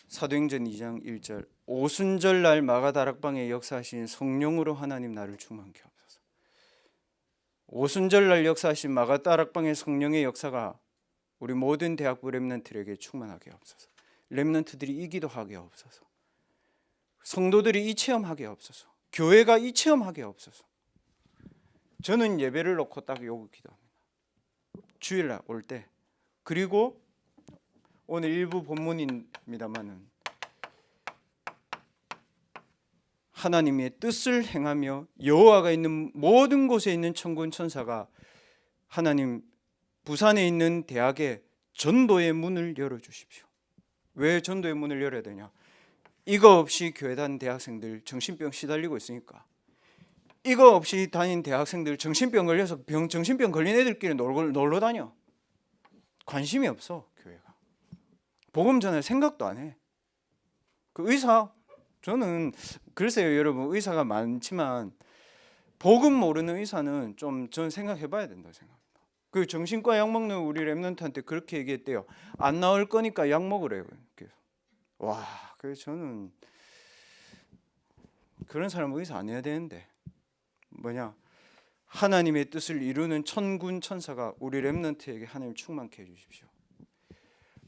사도행전 2장 1절 오순절날 마가다락방에 역사하신 성령으로 하나님 나를 충만케 하옵소서. 오순절날 역사하신 마가다락방의 성령의 역사가 우리 모든 대학부 렘넌트들에게 충만하게 하옵소서. 렘넌트들이 이 기도하게 없어서, 성도들이 이 체험하게 없어서, 교회가 이 체험하게 없어서. 저는 예배를 놓고 딱 요거 기도합니다. 주일날 올 때, 그리고 오늘 일부 본문입니다만은 하나님의 뜻을 행하며 여호와가 있는 모든 곳에 있는 천군 천사가 하나님 부산에 있는 대학에 전도의 문을 열어주십시오. 왜 전도의 문을 열어야 되냐? 이거 없이 교회 다닌 대학생들 정신병 시달리고 있으니까. 이거 없이 다닌 대학생들 정신병 걸려서 정신병 걸린 애들끼리 놀러 다녀. 관심이 없어. 교회가 복음 전할 생각도 안 해. 그 의사, 저는 글쎄요 여러분, 의사가 많지만 복음 모르는 의사는 좀 전 생각해 봐야 된다고 생각합니다. 그 정신과 약 먹는 우리 랩런트한테 그렇게 얘기했대요. 안 나을 거니까 약 먹으래요. 와, 그래서 저는 그런 사람은 의사 안 해야 되는데, 뭐냐, 하나님의 뜻을 이루는 천군 천사가 우리 랩런트에게 하나님 충만케 해주십시오.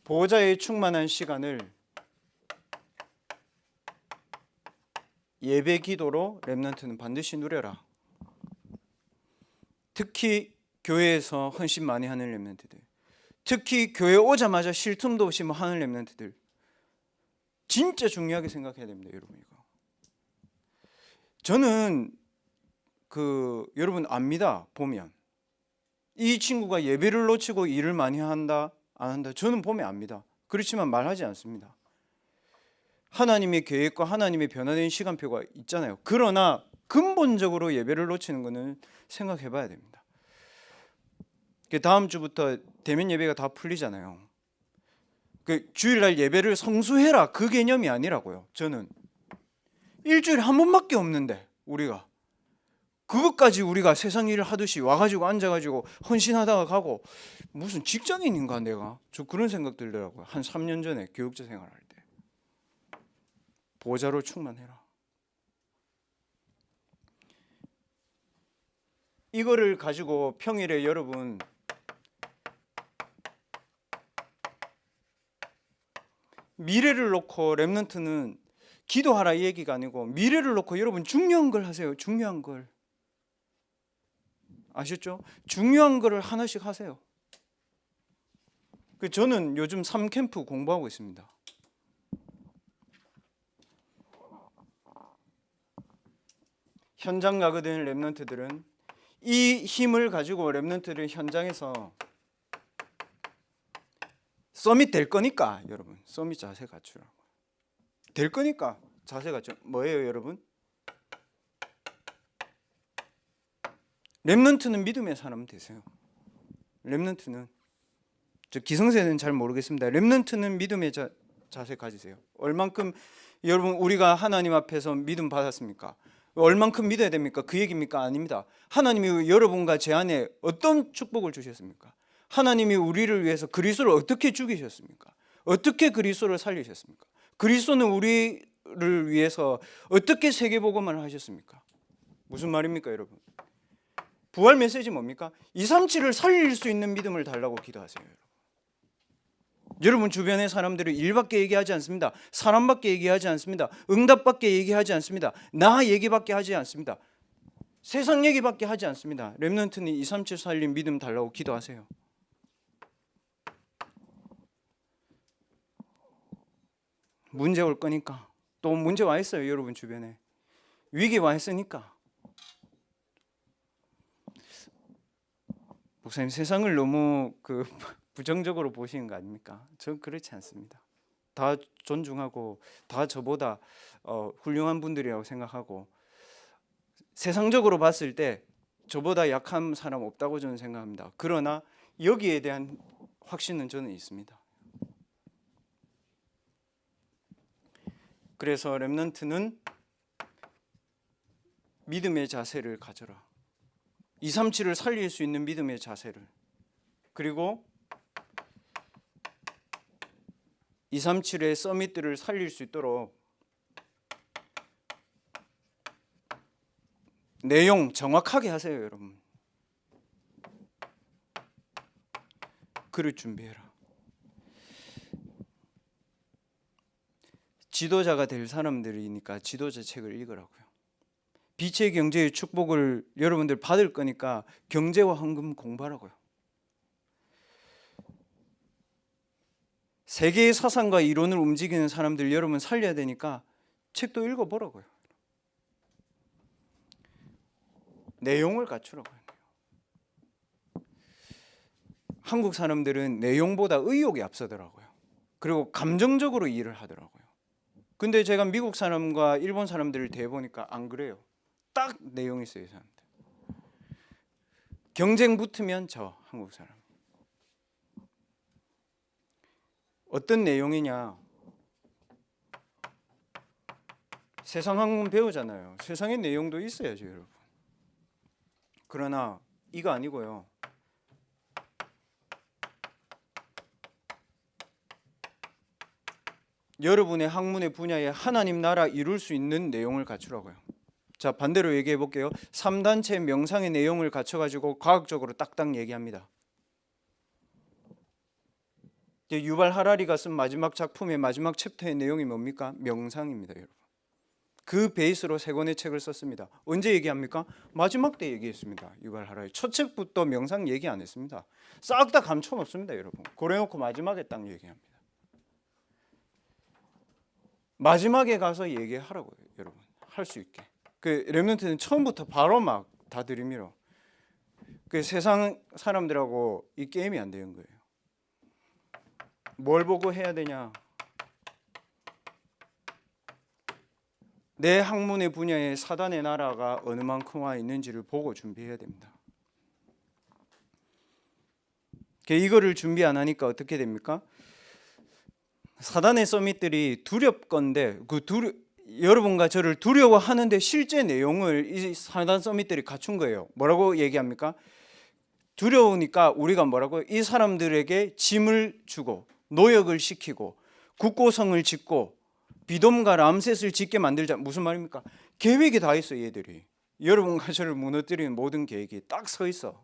보호자의 충만한 시간을 예배 기도로 랩런트는 반드시 누려라. 특히 교회에서 헌신 많이 하는 랩런트들, 특히 교회 오자마자 쉴 틈도 없이 뭐 하는 랩런트들, 진짜 중요하게 생각해야 됩니다, 여러분. 이거 저는 여러분 압니다. 보면 이 친구가 예배를 놓치고 일을 많이 한다 안 한다, 저는 보면 압니다. 그렇지만 말하지 않습니다. 하나님의 계획과 하나님의 변화된 시간표가 있잖아요. 그러나 근본적으로 예배를 놓치는 것은 생각해 봐야 됩니다. 다음 주부터 대면 예배가 다 풀리잖아요. 주일날 예배를 성수해라, 그 개념이 아니라고요. 저는 일주일에 한 번밖에 없는데 우리가 그것까지 우리가 세상 일을 하듯이 와가지고 앉아가지고 헌신하다가 가고, 무슨 직장인인가 내가? 저 그런 생각 들더라고요. 한 3년 전에 교육자 생활할 때. 보좌로 충만해라. 이거를 가지고 평일에 여러분 미래를 놓고, 랩런트는 기도하라 이 얘기가 아니고 미래를 놓고 여러분 중요한 걸 하세요. 중요한 걸. 아셨죠? 중요한 거를 하나씩 하세요. 저는 요즘 3캠프 공부하고 있습니다. 현장 가거든 랩런트들은. 이 힘을 가지고 랩런트들 현장에서 서밋 될 거니까, 여러분 서밋 자세 갖추라고. 될 거니까 자세 갖추. 뭐예요 여러분? 랩런트는 믿음의 사람 되세요. 랩런트는, 저 기성세대는 잘 모르겠습니다. 랩런트는 믿음의 자세 가지세요. 얼만큼 여러분 우리가 하나님 앞에서 믿음 받았습니까? 얼만큼 믿어야 됩니까? 그 얘기입니까? 아닙니다. 하나님이 여러분과 제 안에 어떤 축복을 주셨습니까? 하나님이 우리를 위해서 그리스도를 어떻게 죽이셨습니까? 어떻게 그리스도를 살리셨습니까? 그리스도는 우리를 위해서 어떻게 세계복음을 하셨습니까? 무슨 말입니까 여러분? 부활 메시지 뭡니까? 237을 살릴 수 있는 믿음을 달라고 기도하세요. 여러분 주변의 사람들이 일밖에 얘기하지 않습니다. 사람밖에 얘기하지 않습니다. 응답밖에 얘기하지 않습니다. 나 얘기밖에 하지 않습니다. 세상 얘기밖에 하지 않습니다. 렘넌트는 237 살린 믿음 달라고 기도하세요. 문제 올 거니까. 또 문제 와 있어요. 여러분 주변에 위기 와 있으니까. 목사님 세상을 너무 부정적으로 보시는 거 아닙니까? 전 그렇지 않습니다. 다 존중하고 다 저보다 훌륭한 분들이라고 생각하고, 세상적으로 봤을 때 저보다 약한 사람 없다고 저는 생각합니다. 그러나 여기에 대한 확신은 저는 있습니다. 그래서 렘넌트는 믿음의 자세를 가져라. 237을 살릴 수 있는 믿음의 자세를, 그리고 237의 서밋들을 살릴 수 있도록 내용 정확하게 하세요. 여러분 그를 준비해라. 지도자가 될 사람들이니까 지도자 책을 읽으라고요. 빛의 경제의 축복을 여러분들 받을 거니까 경제와 헌금 공부하라고요. 세계의 사상과 이론을 움직이는 사람들 여러분 살려야 되니까 책도 읽어보라고요. 내용을 갖추라고요. 한국 사람들은 내용보다 의욕이 앞서더라고요. 그리고 감정적으로 일을 하더라고요. 근데 제가 미국 사람과 일본 사람들을 대해보니까 안 그래요. 딱 내용이 있어요, 이 사람들. 경쟁 붙으면 저 한국 사람. 어떤 내용이냐? 세상 학문 배우잖아요. 세상의 내용도 있어야죠, 여러분. 그러나 이거 아니고요. 여러분의 학문의 분야에 하나님 나라 이룰 수 있는 내용을 갖추라고요. 자, 반대로 얘기해 볼게요. 3단체 명상의 내용을 갖춰가지고 과학적으로 딱딱 얘기합니다. 유발 하라리가 쓴 마지막 작품의 마지막 챕터의 내용이 뭡니까? 명상입니다, 여러분. 그 베이스로 세 권의 책을 썼습니다. 언제 얘기합니까? 마지막 때 얘기했습니다. 유발 하라리. 첫 책부터 명상 얘기 안 했습니다. 싹 다 감춰놓습니다, 여러분. 그래놓고 마지막에 딱 얘기합니다. 마지막에 가서 얘기하라고요, 여러분. 할 수 있게. 그 렘넌트는 처음부터 바로 막 다 들이밀어. 그 세상 사람들하고 이 게임이 안 되는 거예요. 뭘 보고 해야 되냐? 내 학문의 분야에 사단의 나라가 어느 만큼 와 있는지를 보고 준비해야 됩니다. 이거를 준비 안 하니까 어떻게 됩니까? 사단의 서밋들이 두렵건데 여러분과 저를 두려워하는데 실제 내용을 이 사단 서밋들이 갖춘 거예요. 뭐라고 얘기합니까? 두려우니까 우리가 뭐라고? 이 사람들에게 짐을 주고 노역을 시키고 국고성을 짓고 비돔과 람셋을 짓게 만들자. 무슨 말입니까? 계획이 다 있어, 얘들이. 여러분과 저를 무너뜨리는 모든 계획이 딱 서 있어.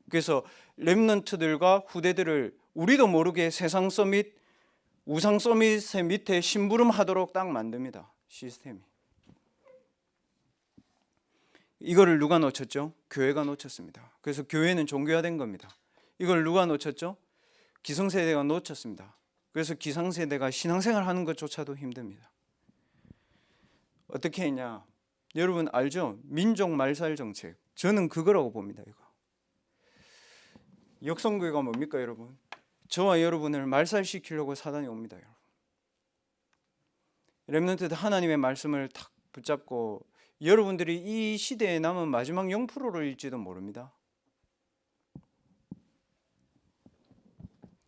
그래서 렘넌트들과 후대들을 우리도 모르게 세상 서밋, 우상 서밋의 밑에 심부름하도록 딱 만듭니다, 시스템이. 이거를 누가 놓쳤죠? 교회가 놓쳤습니다. 그래서 교회는 종교화된 겁니다. 이걸 누가 놓쳤죠? 기성세대가 놓쳤습니다. 그래서 기성세대가 신앙생활 하는 것조차도 힘듭니다. 어떻게 했냐? 여러분 알죠? 민족 말살 정책. 저는 그거라고 봅니다. 이거. 역성교회가 뭡니까, 여러분? 저와 여러분을 말살시키려고 사단이 옵니다, 여러분. 렘넌트들 하나님의 말씀을 탁 붙잡고 여러분들이 이 시대에 남은 마지막 0%일지도 모릅니다.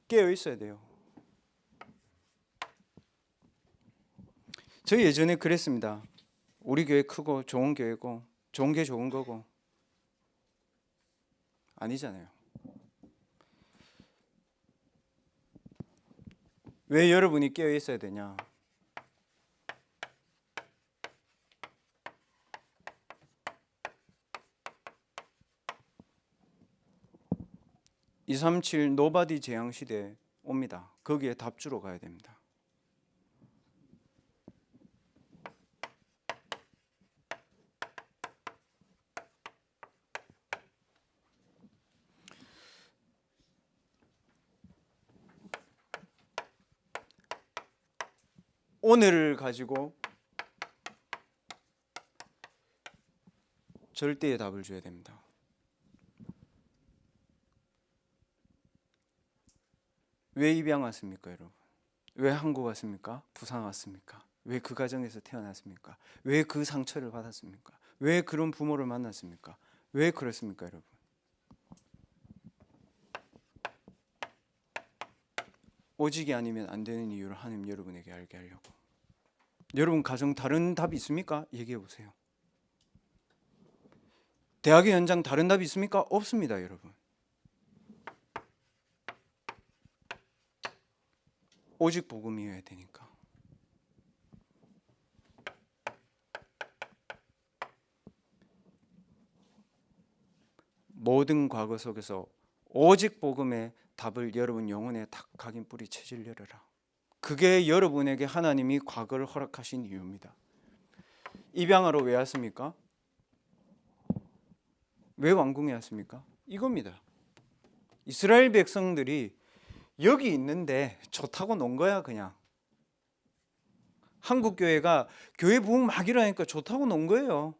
깨어 있어야 돼요. 저 예전에 그랬습니다. 우리 교회 크고 좋은 교회고 좋은 게 좋은 거고. 아니잖아요. 왜 여러분이 깨어 있어야 되냐? (237) 노바디 재앙 시대 옵니다. 거기에 답주로 가야 됩니다. 오늘을 가지고 절대의 답을 줘야 됩니다. 왜 입양 왔습니까, 여러분? 왜 한국 왔습니까? 부산 왔습니까? 왜 그 가정에서 태어났습니까? 왜 그 상처를 받았습니까? 왜 그런 부모를 만났습니까? 왜 그렇습니까, 여러분? 오직이 아니면 안 되는 이유를 하나님 여러분에게 알게 하려고. 여러분 가정 다른 답이 있습니까? 얘기해 보세요. 대학의 현장 다른 답이 있습니까? 없습니다, 여러분. 오직 복음이어야 되니까. 모든 과거 속에서 오직 복음의 답을 여러분 영혼에 탁 각인 뿌리 채질 열어라. 그게 여러분에게 하나님이 과거를 허락하신 이유입니다. 입양하러 왜 왔습니까? 왜 왕궁에 왔습니까? 이겁니다. 이스라엘 백성들이 여기 있는데 좋다고 논 거야. 그냥 한국 교회가 교회 부흥 막 일어나니까 좋다고 논 거예요.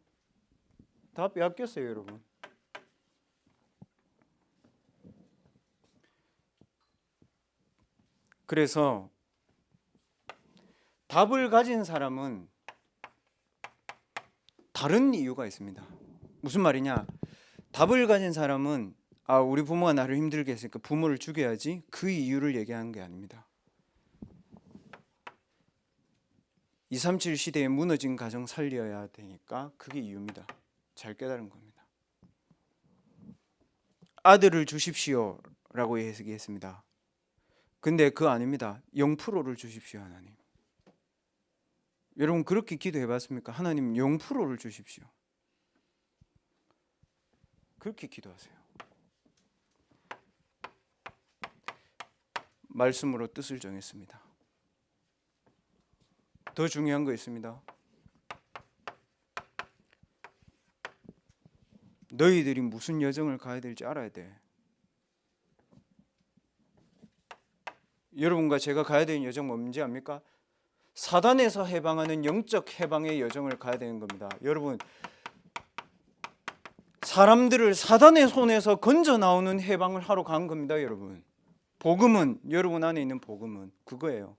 다 빼앗겼어요, 여러분. 그래서 답을 가진 사람은 다른 이유가 있습니다. 무슨 말이냐? 답을 가진 사람은 우리 부모가 나를 힘들게 했으니까 부모를 죽여야지, 그 이유를 얘기하는 게 아닙니다. 237 시대에 무너진 가정 살려야 되니까 그게 이유입니다. 잘 깨달은 겁니다. 아들을 주십시오 라고 얘기했습니다. 근데 그거 아닙니다. 0%를 주십시오, 하나님. 여러분 그렇게 기도해 봤습니까? 하나님 0%를 주십시오. 그렇게 기도하세요. 말씀으로 뜻을 정했습니다. 더 중요한 거 있습니다. 너희들이 무슨 여정을 가야 될지 알아야 돼. 여러분과 제가 가야 되는 여정 뭔지 압니까? 사단에서 해방하는 영적 해방의 여정을 가야 되는 겁니다. 여러분, 사람들을 사단의 손에서 건져 나오는 해방을 하러 간 겁니다. 여러분, 복음은, 여러분 안에 있는 복음은 그거예요.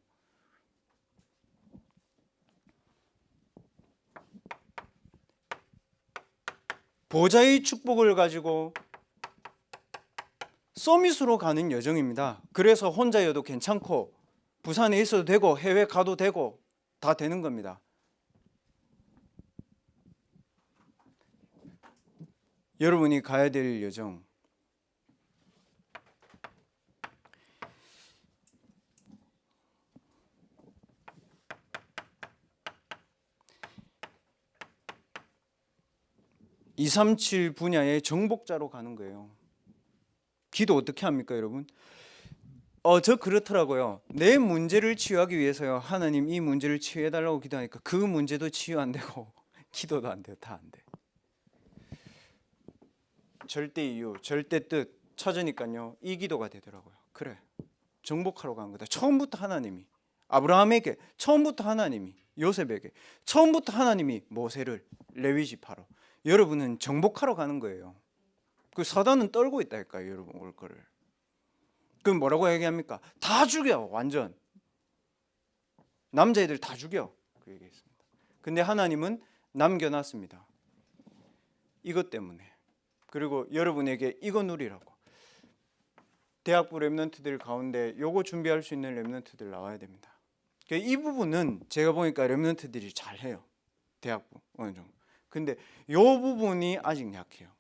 보좌의 축복을 가지고 서밋으로 가는 여정입니다. 그래서 혼자여도 괜찮고 부산에 있어도 되고 해외 가도 되고 다 되는 겁니다. 여러분이 가야 될 여정, (237) 분야의 정복자로 가는 거예요. 기도 어떻게 합니까, 여러분? 저 그렇더라고요. 내 문제를 치유하기 위해서요, 하나님 이 문제를 치유해달라고 기도하니까 그 문제도 치유 안 되고 기도도 안 돼요. 다 안 돼. 절대 이유, 절대 뜻 찾으니까요 이 기도가 되더라고요. 그래, 정복하러 간 거다. 처음부터 하나님이 아브라함에게, 처음부터 하나님이 요셉에게, 처음부터 하나님이 모세를 레위 지파로, 여러분은 정복하러 가는 거예요. 그 사단은 떨고 있다니까요, 여러분 올 거를. 그럼 뭐라고 얘기합니까? 다 죽여, 완전 남자애들 다 죽여, 그 얘기했습니다. 근데 하나님은 남겨놨습니다. 이것 때문에. 그리고 여러분에게 이거 누리라고. 대학부 랩런트들 가운데 요거 준비할 수 있는 랩런트들 나와야 됩니다. 이 부분은 제가 보니까 랩런트들이 잘해요. 대학부 어느 정도. 근데 요 부분이 아직 약해요.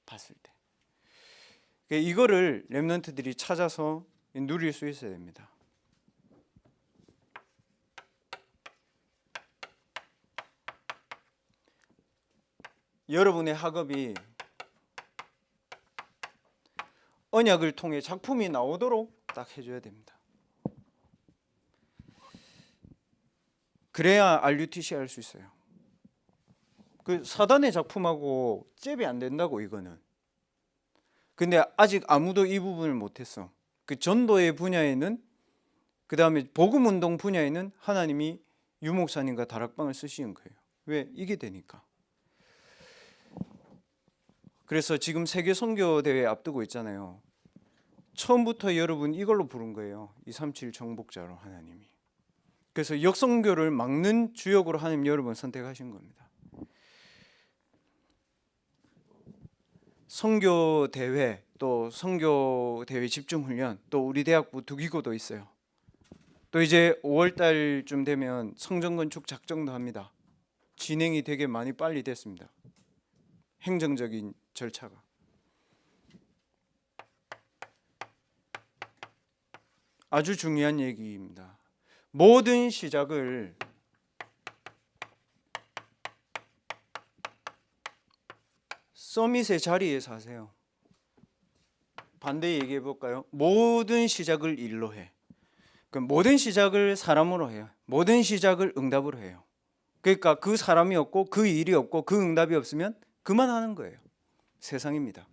봤을 때. 이거를 랩런트들이 찾아서 누릴 수 있어야 됩니다. 여러분의 학업이 언약을 통해 작품이 나오도록 딱 해줘야 됩니다. 그래야 RUTC 할 수 있어요. 그 사단의 작품하고 잽이 안 된다고, 이거는. 근데 아직 아무도 이 부분을 못했어. 그 전도의 분야에는, 그 다음에 복음운동 분야에는 하나님이 유목사님과 다락방을 쓰시는 거예요. 왜? 이게 되니까. 그래서 지금 세계 선교 대회 앞두고 있잖아요. 처음부터 여러분 이걸로 부른 거예요. 237 정복자로 하나님이. 그래서 역선교를 막는 주역으로 하나님 여러분 선택하신 겁니다. 선교 대회, 또 선교 대회 집중 훈련, 또 우리 대학부 두기고도 있어요. 또 이제 5월 달쯤 되면 성전 건축 작정도 합니다. 진행이 되게 많이 빨리 됐습니다. 행정적인 절차가. 아주 중요한 얘기입니다. 모든 시작을 서밋의 자리에서 하세요. 반대 얘기해 볼까요? 모든 시작을 일로 해. 그 모든 시작을 사람으로 해요. 모든 시작을 응답으로 해요. 그러니까 그 사람이 없고 그 일이 없고 그 응답이 없으면 그만하는 거예요. 세상입니다.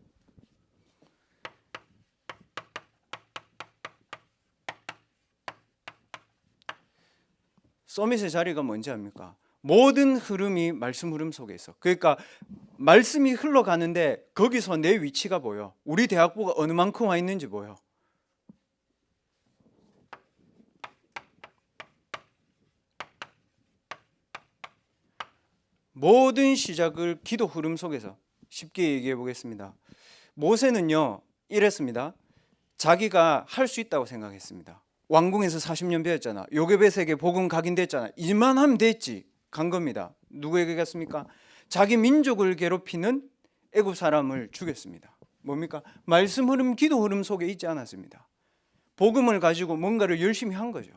서밋의 자리가 뭔지 압니까? 모든 흐름이 말씀 흐름 속에 있어. 그러니까 말씀이 흘러가는데 거기서 내 위치가 보여. 우리 대학부가 어느 만큼 와 있는지 보여. 모든 시작을 기도 흐름 속에서 쉽게 얘기해 보겠습니다. 모세는요 이랬습니다. 자기가 할 수 있다고 생각했습니다. 왕궁에서 40년 배웠잖아. 요괴배색에 복음 각인됐잖아. 이만 하면 됐지. 간 겁니다. 누구에게 갔습니까? 자기 민족을 괴롭히는 애굽 사람을 죽였습니다. 뭡니까? 말씀 흐름, 기도 흐름 속에 있지 않았습니다. 복음을 가지고 뭔가를 열심히 한 거죠.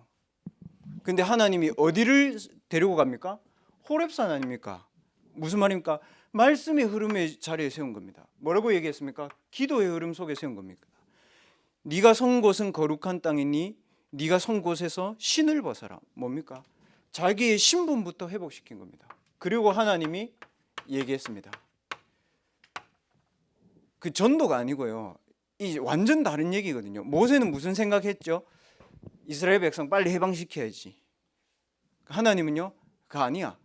근데 하나님이 어디를 데리고 갑니까? 호렙산 아닙니까? 무슨 말입니까? 말씀의 흐름의 자리에 세운 겁니다. 뭐라고 얘기했습니까? 기도의 흐름 속에 세운 겁니까? 네가 선 곳은 거룩한 땅이니 네가 선 곳에서 신을 벗어라. 뭡니까? 자기의 신분부터 회복시킨 겁니다. 그리고 하나님이 얘기했습니다. 그 전도가 아니고요. 이 완전 다른 얘기거든요. 모세는 무슨 생각했죠? 이스라엘 백성 빨리 해방시켜야지. 하나님은요, 그거 아니야.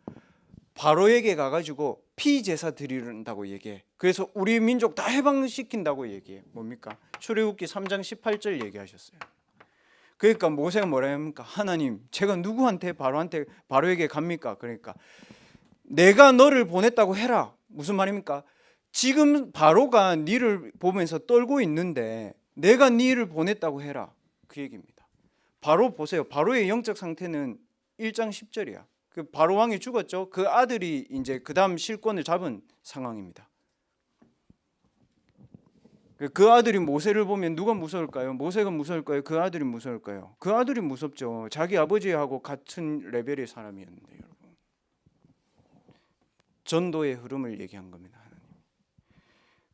바로에게 가가지고 피제사 드리는다고 얘기해. 그래서 우리 민족 다 해방시킨다고 얘기해. 뭡니까? 출애굽기 3장 18절 얘기하셨어요. 그러니까 모세가 뭐라 합니까? 하나님, 제가 누구한테 바로에게 갑니까? 그러니까 내가 너를 보냈다고 해라. 무슨 말입니까? 지금 바로가 네를 보면서 떨고 있는데 내가 네를 보냈다고 해라. 그 얘기입니다. 바로 보세요. 바로의 영적 상태는 1장 10절이야. 그 바로 왕이 죽었죠. 그 아들이 이제 그 다음 실권을 잡은 상황입니다. 그 아들이 모세를 보면 누가 무서울까요? 모세가 무서울까요? 그 아들이 무서울까요? 그 아들이 무섭죠. 자기 아버지하고 같은 레벨의 사람이었는데 여러분. 전도의 흐름을 얘기한 겁니다. 하나님.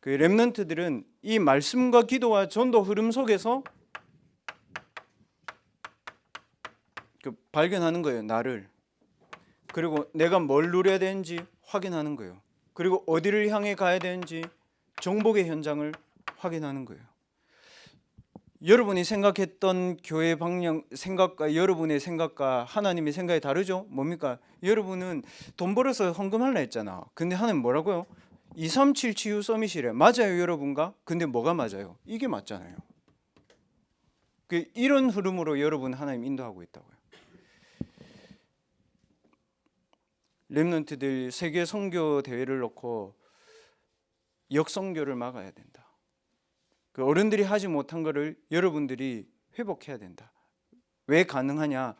그 렘넌트들은 이 말씀과 기도와 전도 흐름 속에서 발견하는 거예요. 나를. 그리고 내가 뭘 누려야 되는지 확인하는 거예요. 그리고 어디를 향해 가야 되는지 정복의 현장을 확인하는 거예요. 여러분이 생각했던 교회 방향 생각과 여러분의 생각과 하나님의 생각이 다르죠? 뭡니까? 여러분은 돈 벌어서 헌금하려 했잖아. 근데 하나님 뭐라고요? 237 치유 서밋이래. 맞아요, 여러분과? 근데 뭐가 맞아요? 이게 맞잖아요. 이런 흐름으로 여러분 하나님 인도하고 있다고요. 렘넌트들 세계 선교 대회를 놓고 역선교를 막아야 된다. 그 어른들이 하지 못한 것을 여러분들이 회복해야 된다. 왜 가능하냐?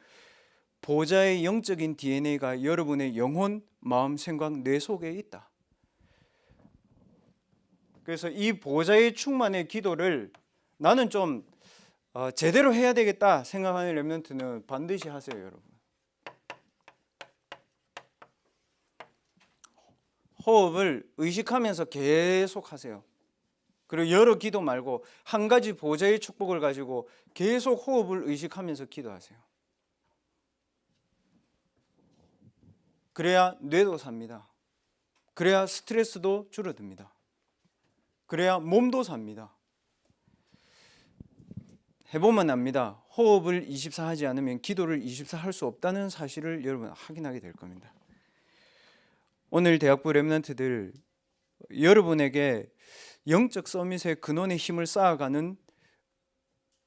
보좌의 영적인 DNA가 여러분의 영혼, 마음, 생각, 뇌 속에 있다. 그래서 이 보좌의 충만의 기도를 나는 좀 제대로 해야 되겠다 생각하는 렘넌트는 반드시 하세요, 여러분. 호흡을 의식하면서 계속 하세요. 그리고 여러 기도 말고 한 가지 보좌의 축복을 가지고 계속 호흡을 의식하면서 기도하세요. 그래야 뇌도 삽니다. 그래야 스트레스도 줄어듭니다. 그래야 몸도 삽니다. 해보면 압니다. 호흡을 24 하지 않으면 기도를 24 할 수 없다는 사실을 여러분 확인하게 될 겁니다. 오늘 대학부 렘넌트들 여러분에게 영적 서밋의 근원의 힘을 쌓아가는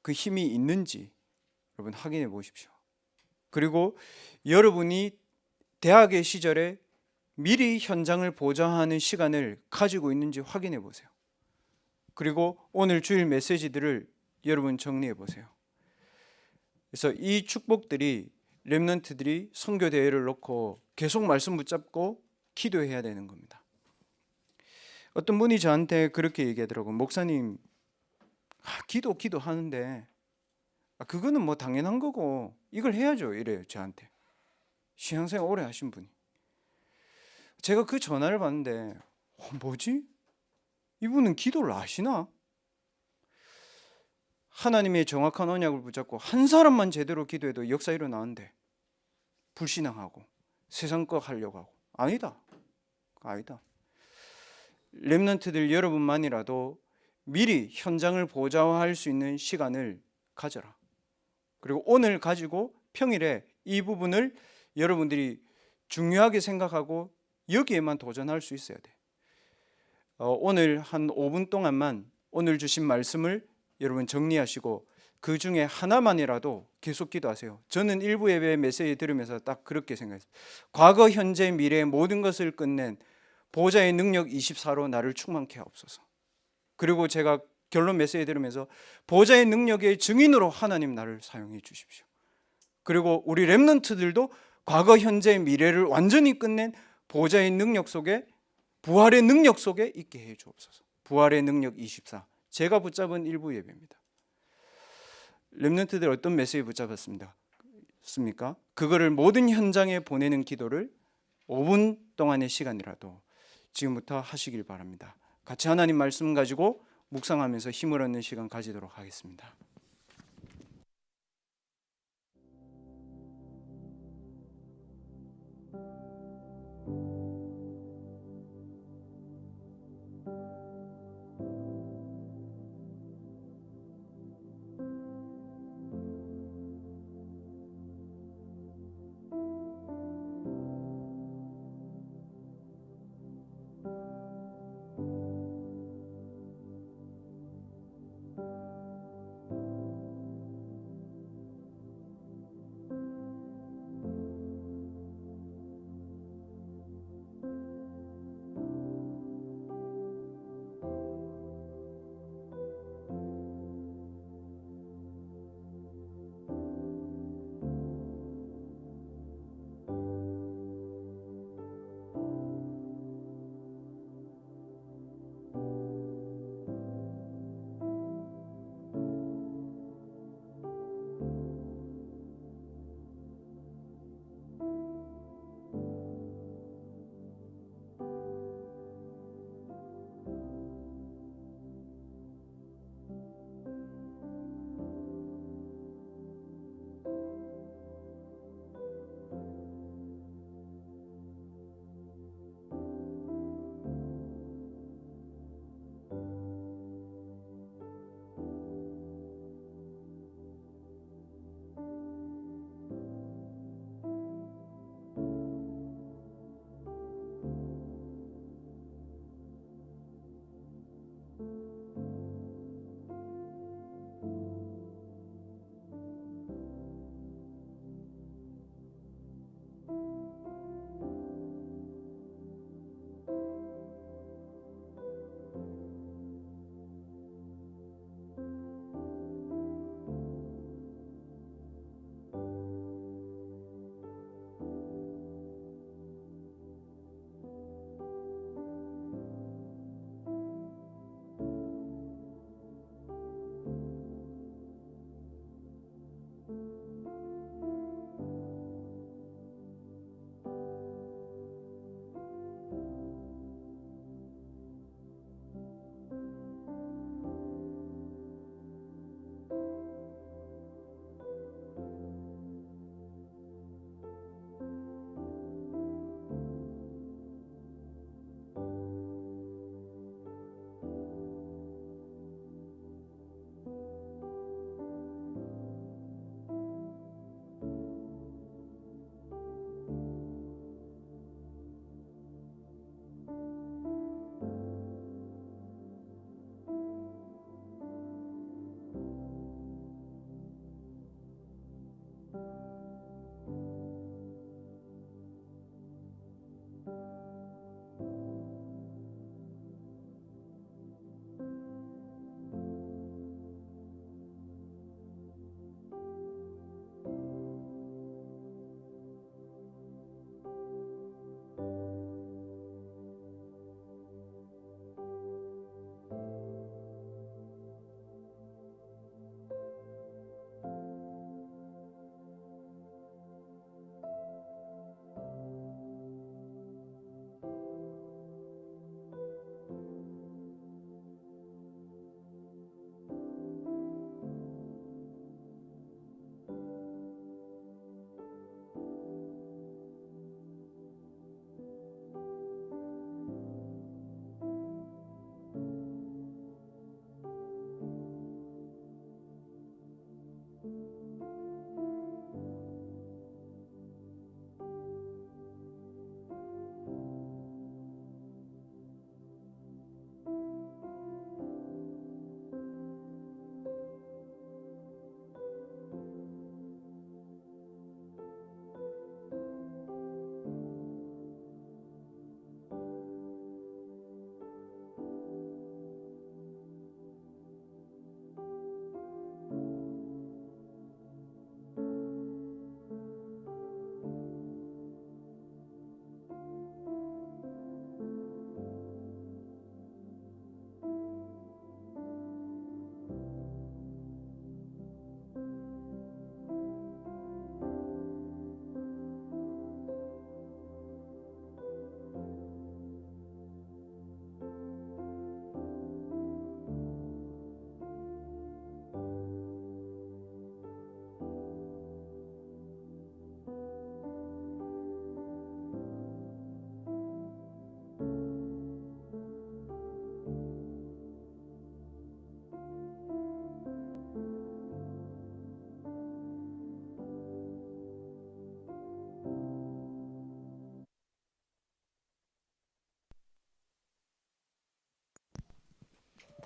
그 힘이 있는지 여러분 확인해 보십시오. 그리고 여러분이 대학의 시절에 미리 현장을 보좌하는 시간을 가지고 있는지 확인해 보세요. 그리고 오늘 주일 메시지들을 여러분 정리해 보세요. 그래서 이 축복들이 렘넌트들이 선교 대회를 놓고 계속 말씀 붙잡고 기도해야 되는 겁니다. 어떤 분이 저한테 그렇게 얘기하더라고요. 목사님, 기도하는데 그거는 뭐 당연한 거고 이걸 해야죠. 이래요, 저한테. 신앙생활 오래 하신 분이. 제가 그 전화를 받는데 뭐지? 이분은 기도를 아시나? 하나님의 정확한 언약을 붙잡고 한 사람만 제대로 기도해도 역사 일어나는데 불신앙하고 세상 거 하려고 하고 아니다. 렘넌트들 여러분만이라도 미리 현장을 보좌할 수 있는 시간을 가져라. 그리고 오늘 가지고 평일에 이 부분을 여러분들이 중요하게 생각하고 여기에만 도전할 수 있어야 돼. 오늘 한 5분 동안만 오늘 주신 말씀을 여러분 정리하시고 그 중에 하나만이라도 계속 기도하세요. 저는 일부 예배 메시지 들으면서 딱 그렇게 생각했어요. 과거, 현재, 미래의 모든 것을 끝낸 보좌의 능력 24로 나를 충만케 하옵소서. 그리고 제가 결론 메시지 들으면서 보좌의 능력의 증인으로 하나님 나를 사용해 주십시오. 그리고 우리 렘넌트들도 과거, 현재, 미래를 완전히 끝낸 보좌의 능력 속에, 부활의 능력 속에 있게 해 주옵소서. 부활의 능력 24. 제가 붙잡은 일부 예배입니다. 렘넌트들 어떤 메시지 붙잡았습니까? 그거를 모든 현장에 보내는 기도를 5분 동안의 시간이라도 지금부터 하시길 바랍니다. 같이 하나님 말씀 가지고 묵상하면서 힘을 얻는 시간 가지도록 하겠습니다.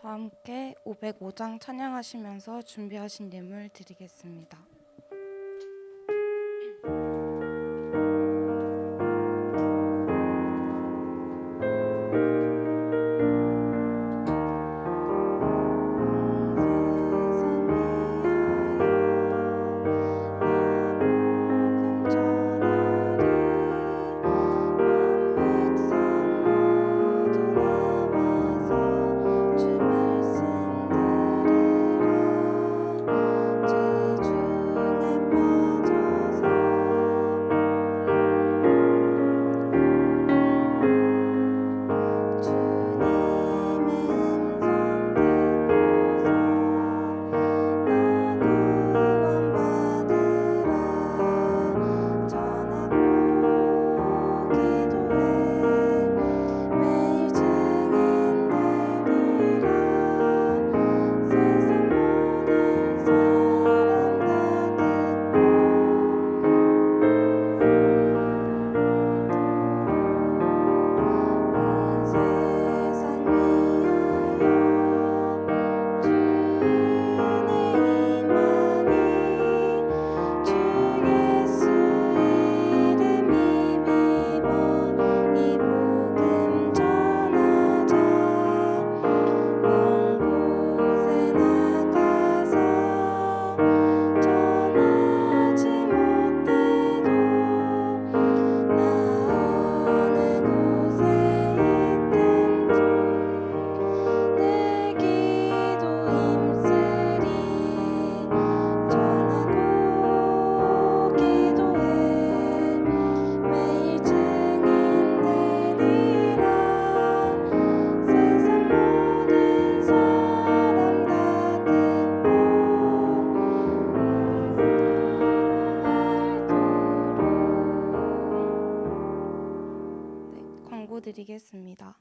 다 함께 505장 찬양하시면서 준비하신 예물 드리겠습니다. 드리겠습니다.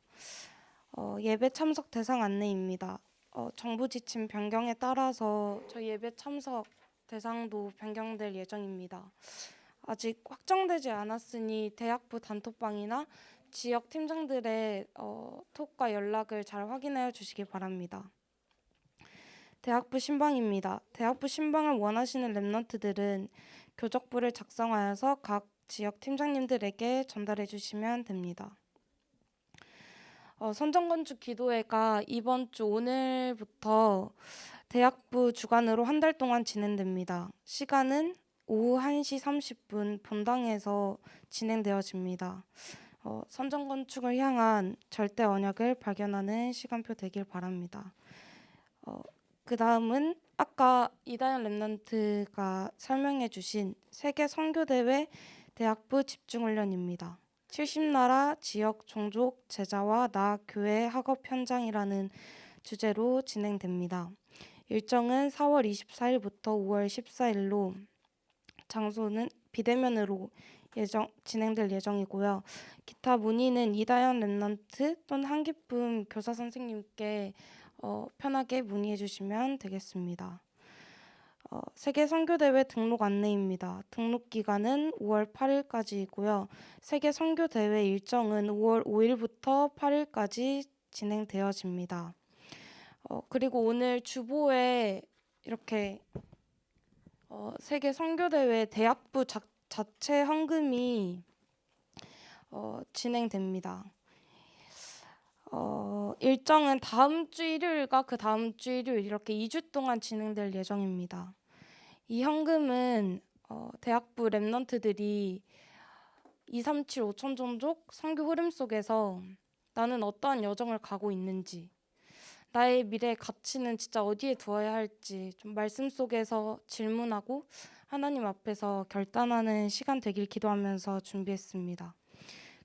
예배 참석 대상 안내입니다. 정부 지침 변경에 따라서 저희 예배 참석 대상도 변경될 예정입니다. 아직 확정되지 않았으니 대학부 단톡방이나 지역 팀장들의 톡과 연락을 잘 확인하여 주시기 바랍니다. 대학부 신방입니다. 대학부 신방을 원하시는 랩런트들은 교적부를 작성하여서 각 지역 팀장님들에게 전달해 주시면 됩니다. 선정건축 기도회가 이번 주 오늘부터 대학부 주관으로 한 달 동안 진행됩니다. 시간은 오후 1시 30분 본당에서 진행되어집니다. 선정건축을 향한 절대 언약을 발견하는 시간표 되길 바랍니다. 그 다음은 아까 이다연 랩런트가 설명해 주신 세계 선교대회 대학부 집중훈련입니다. 70나라 지역 종족 제자와 나 교회 학업 현장이라는 주제로 진행됩니다. 일정은 4월 24일부터 5월 14일로 장소는 비대면으로 진행될 예정이고요. 기타 문의는 이다연 랩런트 또는 한기쁨 교사 선생님께 편하게 문의해 주시면 되겠습니다. 세계 선교대회 등록 안내입니다. 등록 기간은 5월 8일까지이고요. 세계 선교대회 일정은 5월 5일부터 8일까지 진행되어집니다. 그리고 오늘 주보에 이렇게 세계 선교대회 대학부 자체 헌금이 진행됩니다. 일정은 다음 주 일요일과 그 다음 주 일요일 이렇게 2주 동안 진행될 예정입니다. 이 헌금은 대학부 랩런트들이 237 5천 종족 선교 흐름 속에서 나는 어떠한 여정을 가고 있는지, 나의 미래의 가치는 진짜 어디에 두어야 할지 좀 말씀 속에서 질문하고 하나님 앞에서 결단하는 시간 되길 기도하면서 준비했습니다.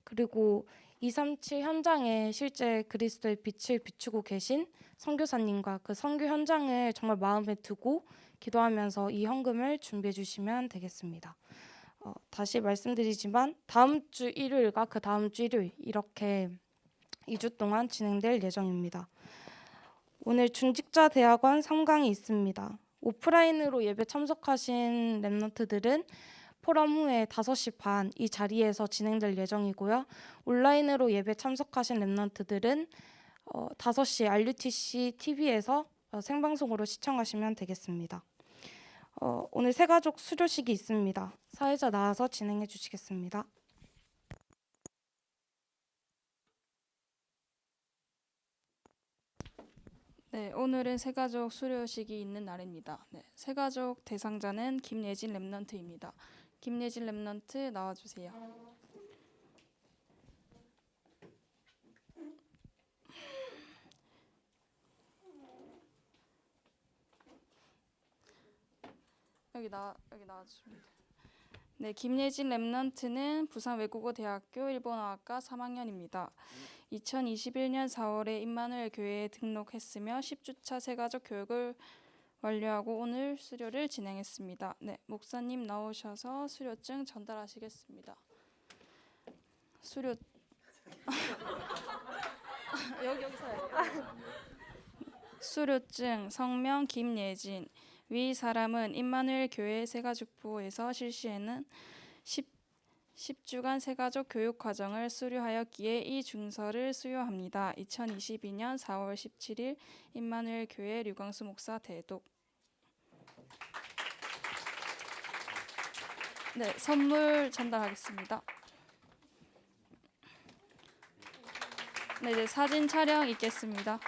그리고 237 현장에 실제 그리스도의 빛을 비추고 계신 선교사님과 그 선교 현장을 정말 마음에 두고 기도하면서 이 헌금을 준비해 주시면 되겠습니다. 다시 말씀드리지만 다음 주 일요일과 그 다음 주 일요일 이렇게 2주 동안 진행될 예정입니다. 오늘 중직자 대학원 3강이 있습니다. 오프라인으로 예배 참석하신 랩런트들은 포럼 후에 5시 반 이 자리에서 진행될 예정이고요. 온라인으로 예배 참석하신 랩런트들은 5시 RUTC TV에서 생방송으로 시청하시면 되겠습니다. 오늘 새가족 수료식이 있습니다. 사회자 나와서 진행해 주시겠습니다. 네, 오늘은 새가족 수료식이 있는 날입니다. 네, 새가족 대상자는 김예진 랩넌트입니다. 김예진 랩넌트 나와주세요. 여기 나와주시면 돼요. 네, 김예진 랩넌트는 부산외국어대학교 일본어학과 3학년입니다. 2021년 4월에 임마누엘 교회에 등록했으며 10주차 새가족 교육을 완료하고 오늘 수료를 진행했습니다. 네, 목사님 나오셔서 수료증 전달하시겠습니다. 수료 여기서요. 수료증 성명 김예진. 위 사람은 임마누엘 교회 새가족부에서 실시하는 10주간 새가족 교육 과정을 수료하였기에 이 증서를 수여합니다. 2022년 4월 17일 임마누엘 교회 류광수 목사 대독. 네, 선물 전달하겠습니다. 네, 이제 사진 촬영 있겠습니다.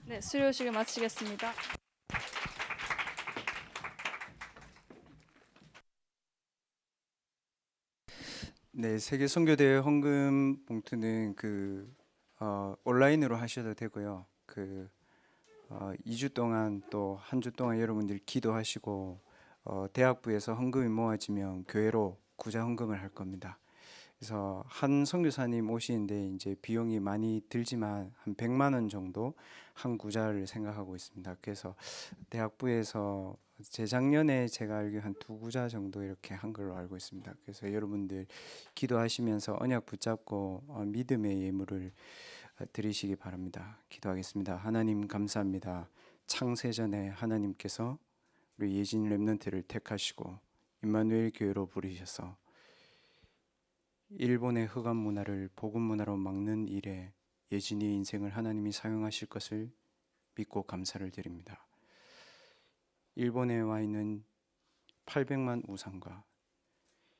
네, 수료식을 마치겠습니다. 네, 세계 선교대회 헌금 봉투는 온라인으로 하셔도 되고요. 2주 동안 또 한 주 동안 여러분들 기도하시고 대학부에서 헌금이 모아지면 교회로 구자 헌금을 할 겁니다. 그래서 한 선교사님 오시는데 이제 비용이 많이 들지만 한 100만 원 정도 한 구자를 생각하고 있습니다. 그래서 대학부에서 재작년에 제가 알기로 한 2구자 정도 이렇게 한 걸로 알고 있습니다. 그래서 여러분들 기도하시면서 언약 붙잡고 믿음의 예물을 드리시기 바랍니다. 기도하겠습니다. 하나님 감사합니다. 창세전에 하나님께서 우리 예진 랩넌트를 택하시고 임마누엘 교회로 부르셔서 일본의 흑암 문화를 복음 문화로 막는 일에 예진이의 인생을 하나님이 사용하실 것을 믿고 감사를 드립니다. 일본에 와 있는 800만 우상과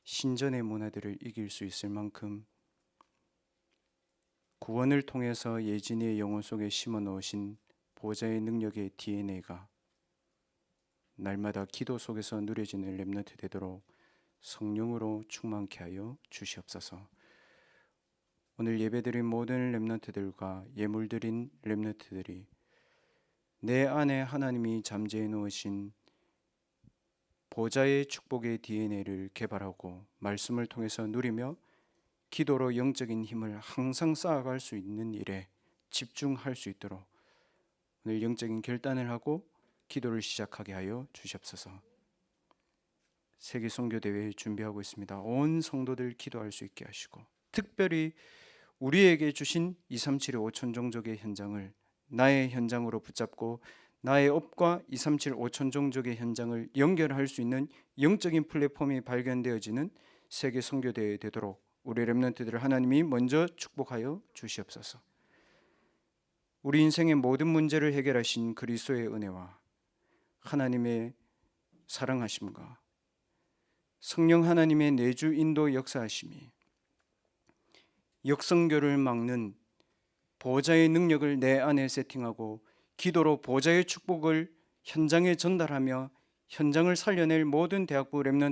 신전의 문화들을 이길 수 있을 만큼 구원을 통해서 예진이의 영혼 속에 심어 넣으신 보좌의 능력의 DNA가 날마다 기도 속에서 누려지는 렘넌트 되도록 성령으로 충만케 하여 주시옵소서. 오늘 예배드린 모든 렘넌트들과 예물드린 렘넌트들이 내 안에 하나님이 잠재해 놓으신 보좌의 축복의 DNA를 개발하고 말씀을 통해서 누리며 기도로 영적인 힘을 항상 쌓아갈 수 있는 일에 집중할 수 있도록 오늘 영적인 결단을 하고 기도를 시작하게 하여 주시옵소서. 세계 선교대회 준비하고 있습니다. 온 성도들 기도할 수 있게 하시고 특별히 우리에게 주신 237의 5천 종족의 현장을 나의 현장으로 붙잡고 나의 업과 237 5천 종족의 현장을 연결할 수 있는 영적인 플랫폼이 발견되어지는 세계 선교대회 되도록 우리 렘넌트들을 하나님이 먼저 축복하여 주시옵소서. 우리 인생의 모든 문제를 해결하신 그리스도의 은혜와 하나님의 사랑하심과 성령 하나님의 내주 인도 역사하심이 역성교를 막는 보좌의 능력을 내 안에 세팅하고 기도로 보좌의 축복을 현장에 전달하며 현장을 살려낼 모든 대학부 렘넌트